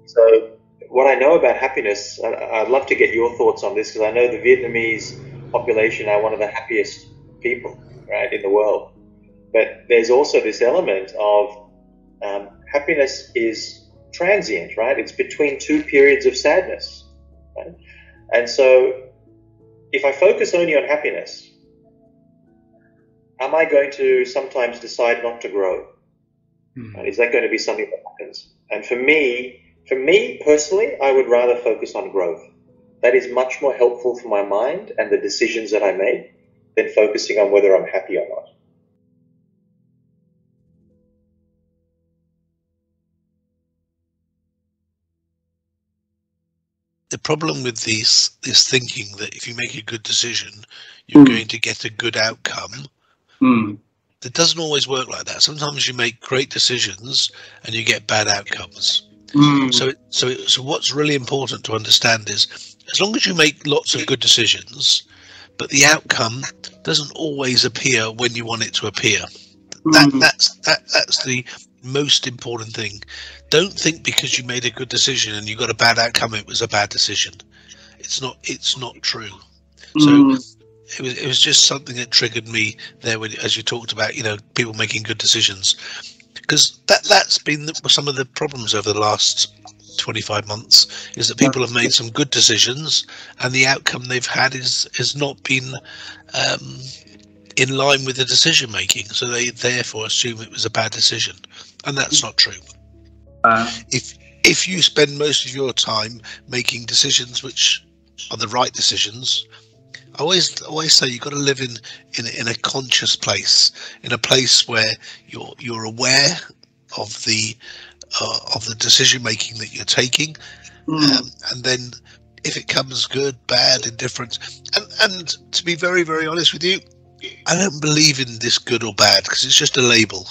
So what I know about happiness, I'd love to get your thoughts on this, because I know the Vietnamese population are one of the happiest people, right, in the world. But there's also this element of happiness is transient, right? It's between 2 periods of sadness, right? And so if I focus only on happiness, am I going to sometimes decide not to grow? Is that going to be something that happens? And for me personally, I would rather focus on growth. That is much more helpful for my mind and the decisions that I make than focusing on whether I'm happy or not. the problem with this thinking that if you make a good decision, you're going to get a good outcome. It doesn't always work like that. Sometimes you make great decisions and you get bad outcomes. So what's really important to understand is, as long as you make lots of good decisions, but the outcome doesn't always appear when you want it to appear. That's the most important thing. Don't think because you made a good decision and you got a bad outcome, it was a bad decision. It's not true. So it was just something that triggered me there as you talked about, people making good decisions, because that's been some of the problems over the last 25 months, is that people have made some good decisions and the outcome they've had has not been in line with the decision making, so they therefore assume it was a bad decision, and that's not true. If you spend most of your time making decisions which are the right decisions, I always say you've got to live in a conscious place, in a place where you're aware of the decision making that you're taking, and then if it comes good, bad, indifferent, and to be very, very honest with you, I don't believe in this good or bad, because it's just a label.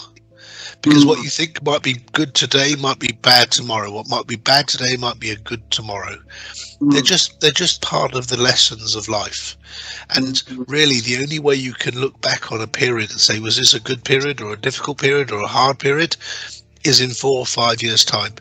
Because what you think might be good today might be bad tomorrow. What might be bad today might be a good tomorrow. They're just part of the lessons of life. And really, the only way you can look back on a period and say, was this a good period or a difficult period or a hard period, is in 4 or 5 years' time.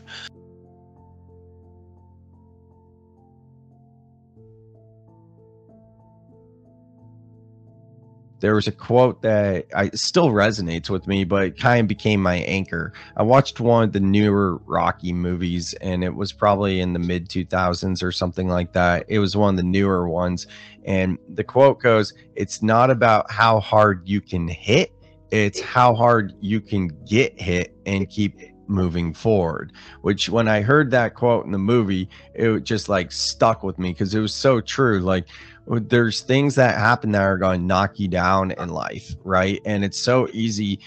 There was a quote that still resonates with me, but it kind of became my anchor. I watched one of the newer Rocky movies, and it was probably in the mid 2000s or something like that. It was one of the newer ones. And the quote goes, "It's not about how hard you can hit, it's how hard you can get hit and keep moving forward." Which, when I heard that quote in the movie, it just like stuck with me, because it was so true. Like, there's things that happen that are going to knock you down in life, right? And it's so easy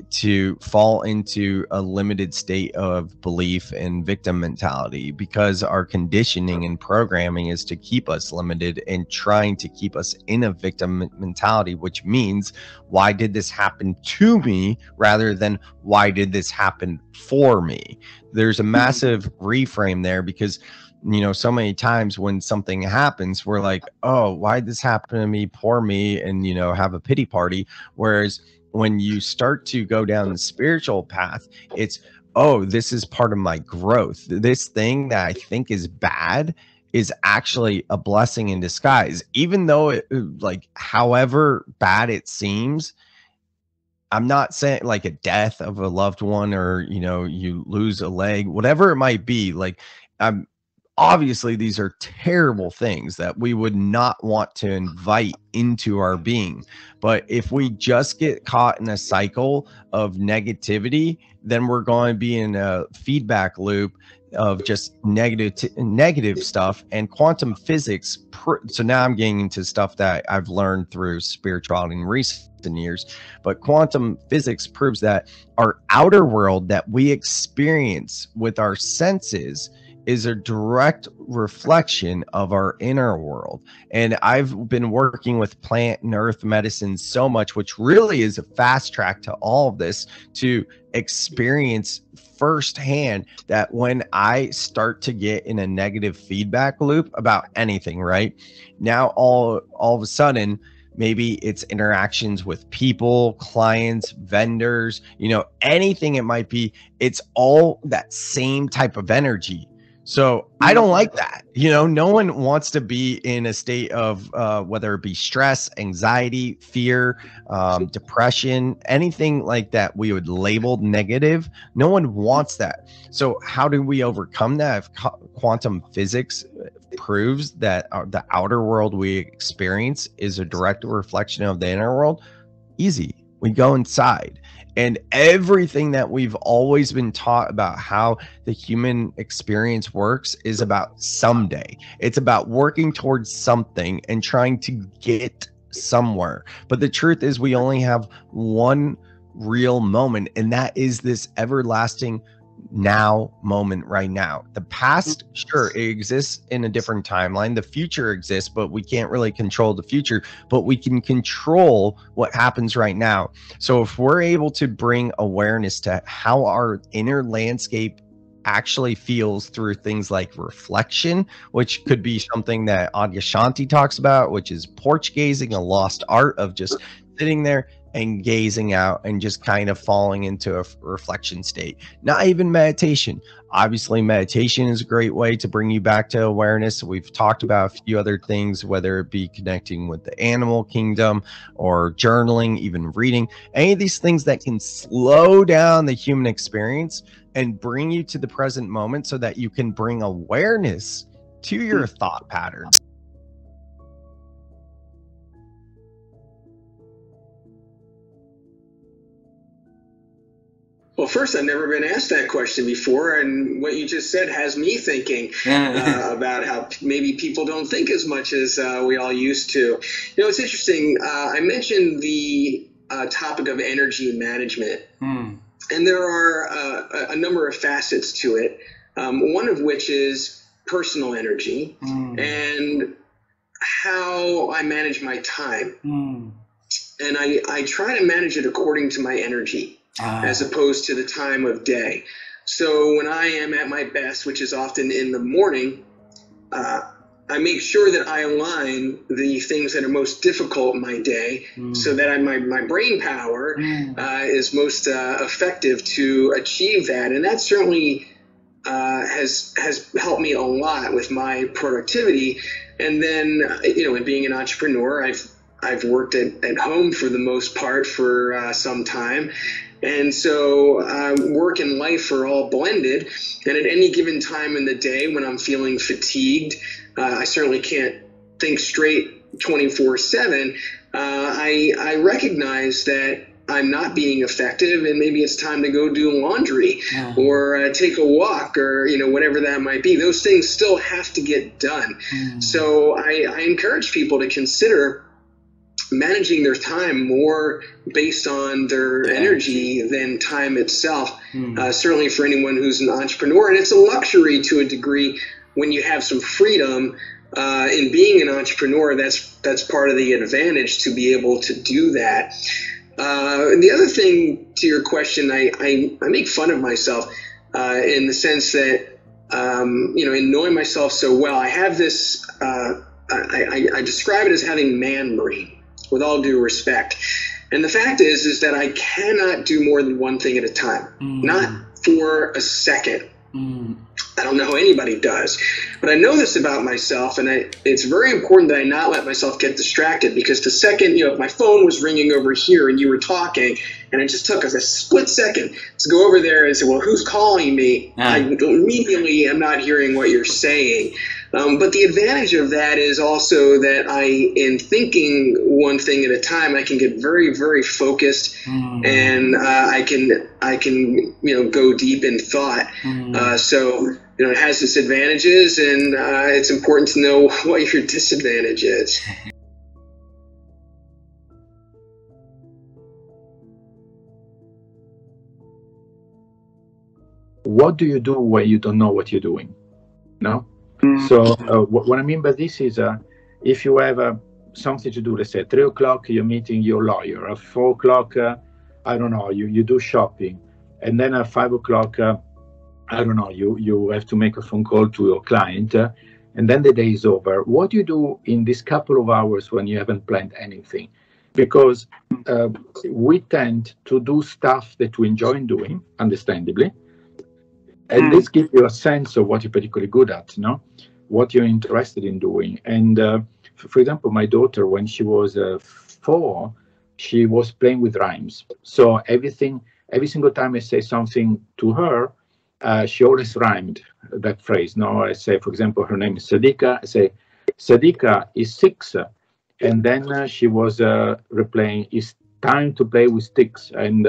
to fall into a limited state of belief and victim mentality, because our conditioning and programming is to keep us limited and trying to keep us in a victim mentality, which means, why did this happen to me, rather than why did this happen for me? There's a massive reframe there, because so many times when something happens, we're like, oh, why did this happen to me? Poor me. And, have a pity party. Whereas when you start to go down the spiritual path, it's, oh, this is part of my growth. This thing that I think is bad is actually a blessing in disguise. Even though it, like, however bad it seems, I'm not saying like a death of a loved one, or, you lose a leg, whatever it might be. Like, obviously, these are terrible things that we would not want to invite into our being. But if we just get caught in a cycle of negativity, then we're going to be in a feedback loop of just negative stuff. And quantum physics, so now I'm getting into stuff that I've learned through spirituality in recent years, but quantum physics proves that our outer world that we experience with our senses is a direct reflection of our inner world. And I've been working with plant and earth medicine so much, which really is a fast track to all of this, to experience firsthand that when I start to get in a negative feedback loop about anything, right now, all of a sudden, maybe it's interactions with people, clients, vendors, anything it might be, it's all that same type of energy. So I don't like that. No one wants to be in a state of whether it be stress, anxiety, fear, depression, anything like that we would label negative. No one wants that. So how do we overcome that? If quantum physics proves that the outer world we experience is a direct reflection of the inner world, easy. We go inside. And everything that we've always been taught about how the human experience works is about someday. It's about working towards something and trying to get somewhere. But the truth is, we only have one real moment, and that is this everlasting now moment right now. The past, sure, it exists in a different timeline. The future exists, but we can't really control the future, but we can control what happens right now. So if we're able to bring awareness to how our inner landscape actually feels through things like reflection, which could be something that Adyashanti talks about, which is porch gazing, a lost art of just sitting there and gazing out and just kind of falling into a reflection state. Not even meditation. Obviously, meditation is a great way to bring you back to awareness. We've talked about a few other things, whether it be connecting with the animal kingdom or journaling, even reading, any of these things that can slow down the human experience and bring you to the present moment so that you can bring awareness to your thought patterns. Well, first, I've never been asked that question before, and what you just said has me thinking about how maybe people don't think as much as we all used to. You know, it's interesting. I mentioned the topic of energy management, and there are a number of facets to it, one of which is personal energy and how I manage my time. And I try to manage it according to my energy. As opposed to the time of day. So when I am at my best, which is often in the morning, I make sure that I align the things that are most difficult in my day so that my brain power is most effective to achieve that. And that certainly has helped me a lot with my productivity. And then, you know, in being an entrepreneur, I've worked at home for the most part for some time. And so work and life are all blended. And at any given time in the day when I'm feeling fatigued, I certainly can't think straight 24/7. I recognize that I'm not being effective, and maybe it's time to go do laundry or take a walk, or whatever that might be. Those things still have to get done. So I encourage people to consider managing their time more based on their energy than time itself. Certainly for anyone who's an entrepreneur, and it's a luxury to a degree when you have some freedom in being an entrepreneur. That's part of the advantage, to be able to do that. And the other thing to your question, I make fun of myself in the sense that in knowing myself so well, I have this. I describe it as having man brain, with all due respect. And the fact is that I cannot do more than one thing at a time, not for a second. I don't know how anybody does, but I know this about myself, and it's very important that I not let myself get distracted, because the second, if my phone was ringing over here and you were talking, and it just took us a split second to go over there and say, well, who's calling me? I immediately am not hearing what you're saying. But the advantage of that is also that in thinking one thing at a time, I can get very, very focused, and I can go deep in thought. So it has its advantages, and it's important to know what your disadvantage is. What do you do when you don't know what you're doing? No? So what I mean by this is if you have something to do, let's say at 3 o'clock you're meeting your lawyer, at 4 o'clock, I don't know, you do shopping, and then at 5 o'clock, I don't know, you have to make a phone call to your client, and then the day is over. What do you do in this couple of hours when you haven't planned anything? Because we tend to do stuff that we enjoy doing, understandably. And this gives you a sense of what you're particularly good at, what you're interested in doing. And for example, my daughter, when she was 4, she was playing with rhymes. So every single time I say something to her, she always rhymed that phrase. I say, for example, her name is Sadika. I say, Sadika is 6. And then she was replaying, it's time to play with sticks. And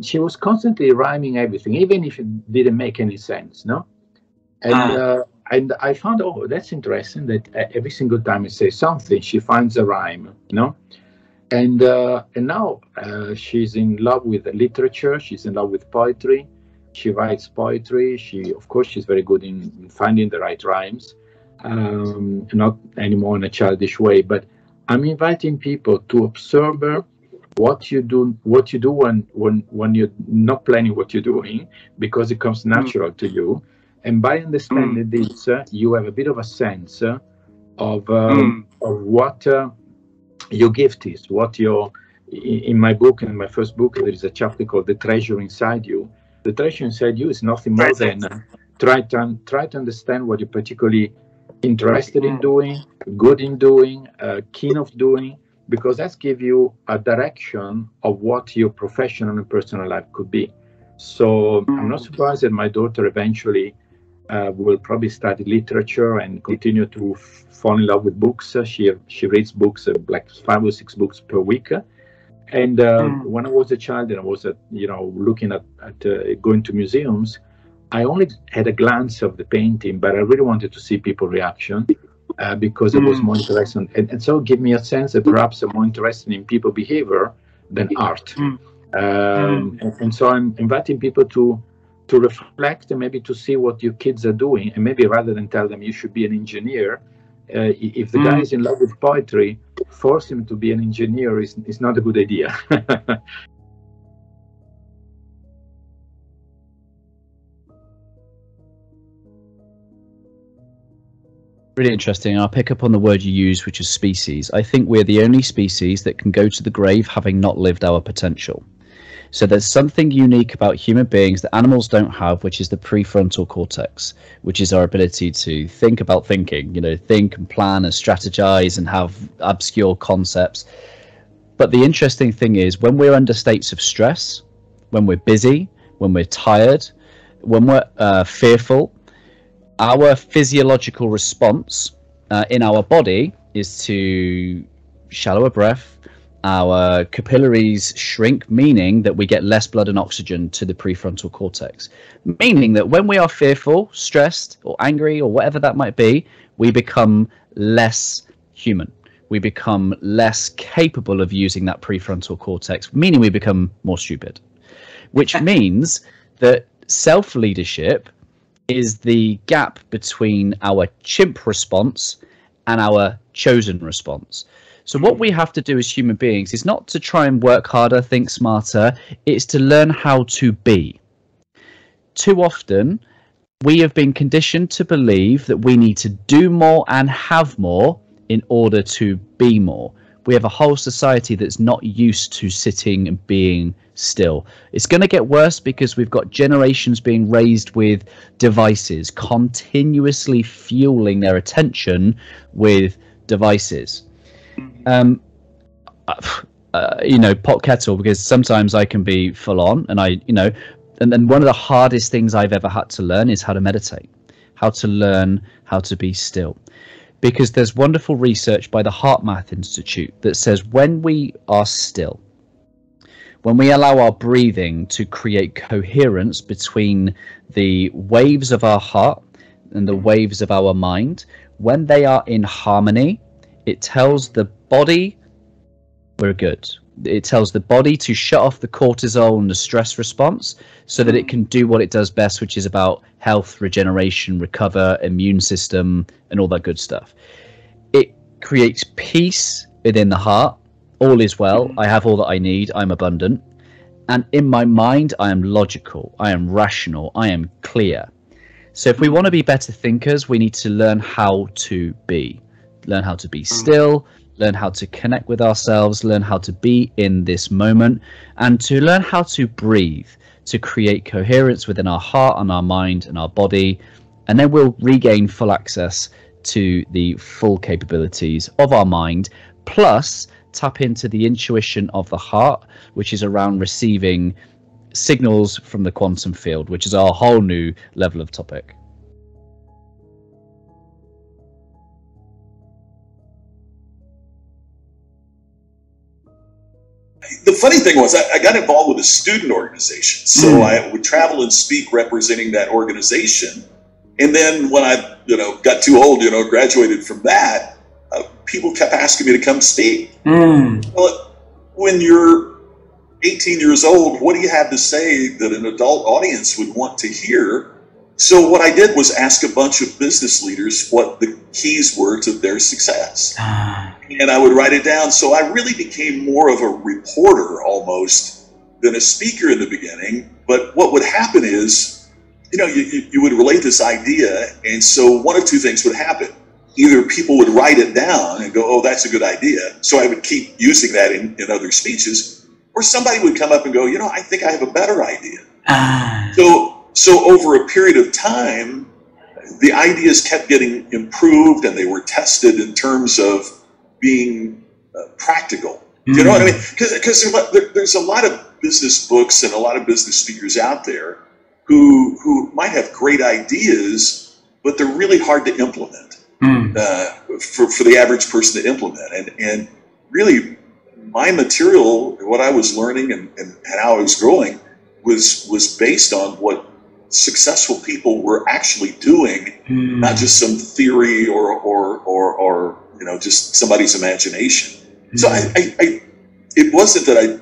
she was constantly rhyming everything, even if it didn't make any sense, And I found, that's interesting, that every single time I say something, she finds a rhyme, And now she's in love with literature. She's in love with poetry. She writes poetry. Of course, she's very good in finding the right rhymes, not anymore in a childish way. But I'm inviting people to observe what you do when you're not planning what you're doing, because it comes natural to you. And by understanding this, you have a bit of a sense of what your gift is. In my book, in my first book, there is a chapter called "The Treasure Inside You." The treasure inside you is nothing more than try to understand what you're particularly interested in doing, good in doing, keen of doing, because that gives you a direction of what your professional and personal life could be. So I'm not surprised that my daughter eventually will probably study literature and continue to fall in love with books. She reads books, like 5 or 6 books per week. And when I was a child and I was, looking at going to museums, I only had a glance of the painting, but I really wanted to see people's reaction because it was more interesting. And so it gave me a sense that perhaps I'm more interested in people behavior than art. And so I'm inviting people to reflect and maybe to see what your kids are doing. And maybe rather than tell them you should be an engineer, if the guy is in love with poetry, force him to be an engineer is not a good idea. Really interesting. I'll pick up on the word you use, which is species. I think we're the only species that can go to the grave having not lived our potential. So there's something unique about human beings that animals don't have, which is the prefrontal cortex, which is our ability to think about thinking, think and plan and strategize and have obscure concepts. But the interesting thing is when we're under states of stress, when we're busy, when we're tired, when we're fearful, our physiological response in our body is to shallow a breath. Our capillaries shrink, meaning that we get less blood and oxygen to the prefrontal cortex, meaning that when we are fearful, stressed, or angry, or whatever that might be, we become less human. We become less capable of using that prefrontal cortex, meaning we become more stupid, which means that self-leadership is the gap between our chimp response and our chosen response. So what we have to do as human beings is not to try and work harder, think smarter, it's to learn how to be. Too often, we have been conditioned to believe that we need to do more and have more in order to be more. We have a whole society that's not used to sitting and being still. It's going to get worse because we've got generations being raised with devices, continuously fueling their attention with devices. Pot kettle, because sometimes I can be full on and and then one of the hardest things I've ever had to learn is how to meditate, how to learn how to be still, because there's wonderful research by the HeartMath Institute that says when we are still, when we allow our breathing to create coherence between the waves of our heart and the waves of our mind, when they are in harmony, it tells the body we're good. It tells the body to shut off the cortisol and the stress response so that it can do what it does best, which is about health, regeneration, recover, immune system, and all that good stuff. It creates peace within the heart. All is well. I have all that I need. I'm abundant. And in my mind, I am logical. I am rational. I am clear. So if we want to be better thinkers, we need to learn how to be. Learn how to be still, learn how to connect with ourselves, learn how to be in this moment, and to learn how to breathe, to create coherence within our heart and our mind and our body, and then we'll regain full access to the full capabilities of our mind, plus tap into the intuition of the heart, which is around receiving signals from the quantum field, which is our whole new level of topic. The funny thing was I got involved with a student organization. So I would travel and speak representing that organization. And then when I got too old, graduated from that, people kept asking me to come speak. Well, when you're 18 years old, what do you have to say that an adult audience would want to hear? So what I did was ask a bunch of business leaders what the keys were to their success. And I would write it down. So I really became more of a reporter almost than a speaker in the beginning. But what would happen is, you would relate this idea. And so one of two things would happen. Either people would write it down and go, oh, that's a good idea. So I would keep using that in other speeches. Or somebody would come up and go, I think I have a better idea. So over a period of time, the ideas kept getting improved and they were tested in terms of being practical. You know what I mean? Because there's a lot of business books and a lot of business speakers out there who might have great ideas, but they're really hard to implement for the average person to implement. And really, my material, what I was learning and how I was growing was based on what successful people were actually doing, not just some theory or just somebody's imagination. So it wasn't that I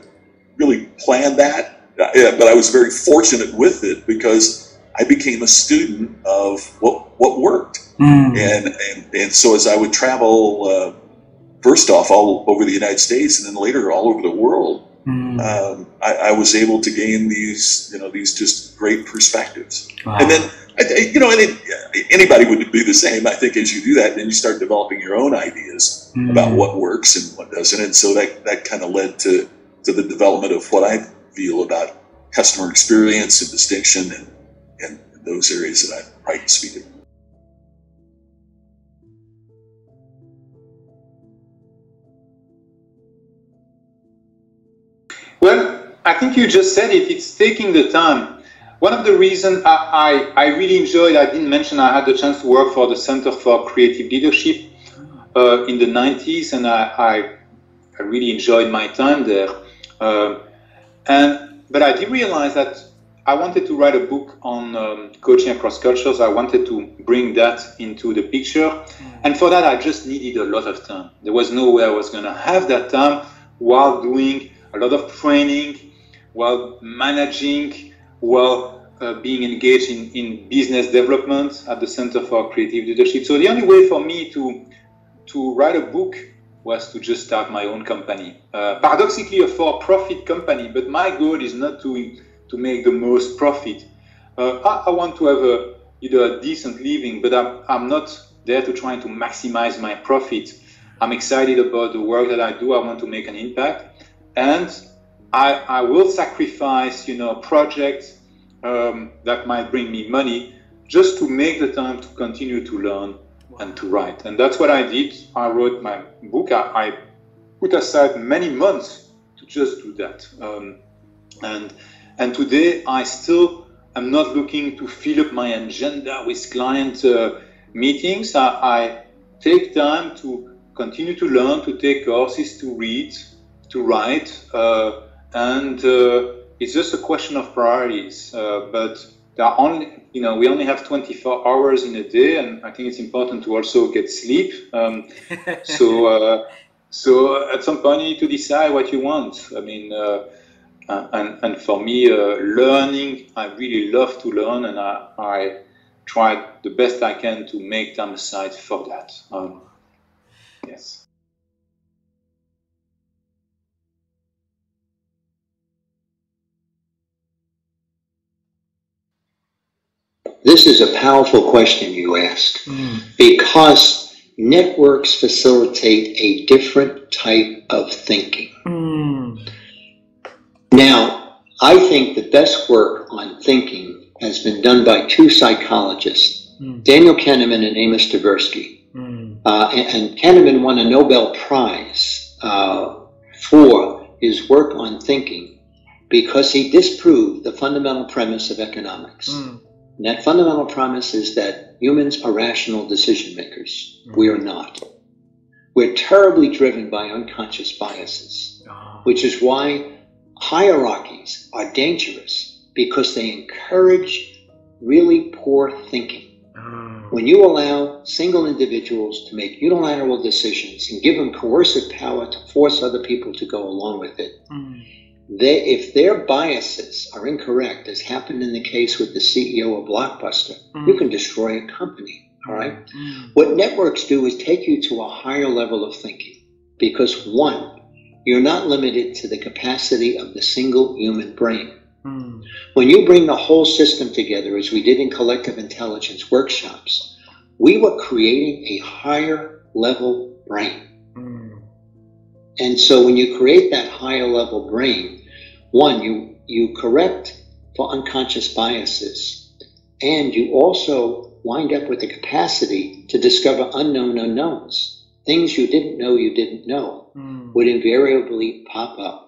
really planned that, but I was very fortunate with it because I became a student of what worked. And so as I would travel, first off all over the United States and then later all over the world, I was able to gain these just great perspectives. Wow. And then, anybody would do the same. I think as you do that, then you start developing your own ideas about what works and what doesn't. And so that kind of led to the development of what I feel about customer experience and distinction and those areas that I write and speak about. Well, I think you just said it. It's taking the time. One of the reasons I really enjoyed, I didn't mention, I had the chance to work for the Center for Creative Leadership in the 90s, and I really enjoyed my time there. But I did realize that I wanted to write a book on coaching across cultures. I wanted to bring that into the picture. And for that, I just needed a lot of time. There was no way I was going to have that time while doing a lot of training, while managing, while being engaged in business development at the Center for Creative Leadership. So the only way for me to write a book was to just start my own company. Paradoxically, a for-profit company, but my goal is not to make the most profit. I want to have either a decent living, but I'm not there to try to maximize my profit. I'm excited about the work that I do. I want to make an impact. And I will sacrifice, projects that might bring me money just to make the time to continue to learn and to write. And that's what I did. I wrote my book. I put aside many months to just do that. And today I still am not looking to fill up my agenda with client meetings. I take time to continue to learn, to take courses, to read, to write, and it's just a question of priorities. But there are only, we only have 24 hours in a day, and I think it's important to also get sleep. So at some point you need to decide what you want. I mean, and for me, learning, I really love to learn, and I try the best I can to make time aside for that. Yes. This is a powerful question you asked, because networks facilitate a different type of thinking. Now, I think the best work on thinking has been done by two psychologists, Daniel Kahneman and Amos Tversky. And Kahneman won a Nobel Prize for his work on thinking because he disproved the fundamental premise of economics. And that fundamental premise is that humans are rational decision makers. We are not. We're terribly driven by unconscious biases, which is why hierarchies are dangerous, because they encourage really poor thinking. When you allow single individuals to make unilateral decisions and give them coercive power to force other people to go along with it, if their biases are incorrect, as happened in the case with the CEO of Blockbuster, you can destroy a company. All right. What networks do is take you to a higher level of thinking, because one, you're not limited to the capacity of the single human brain. When you bring the whole system together, as we did in collective intelligence workshops, we were creating a higher level brain. And so when you create that higher level brain, one, you correct for unconscious biases, and you also wind up with the capacity to discover unknown unknowns. Things you didn't know would invariably pop up.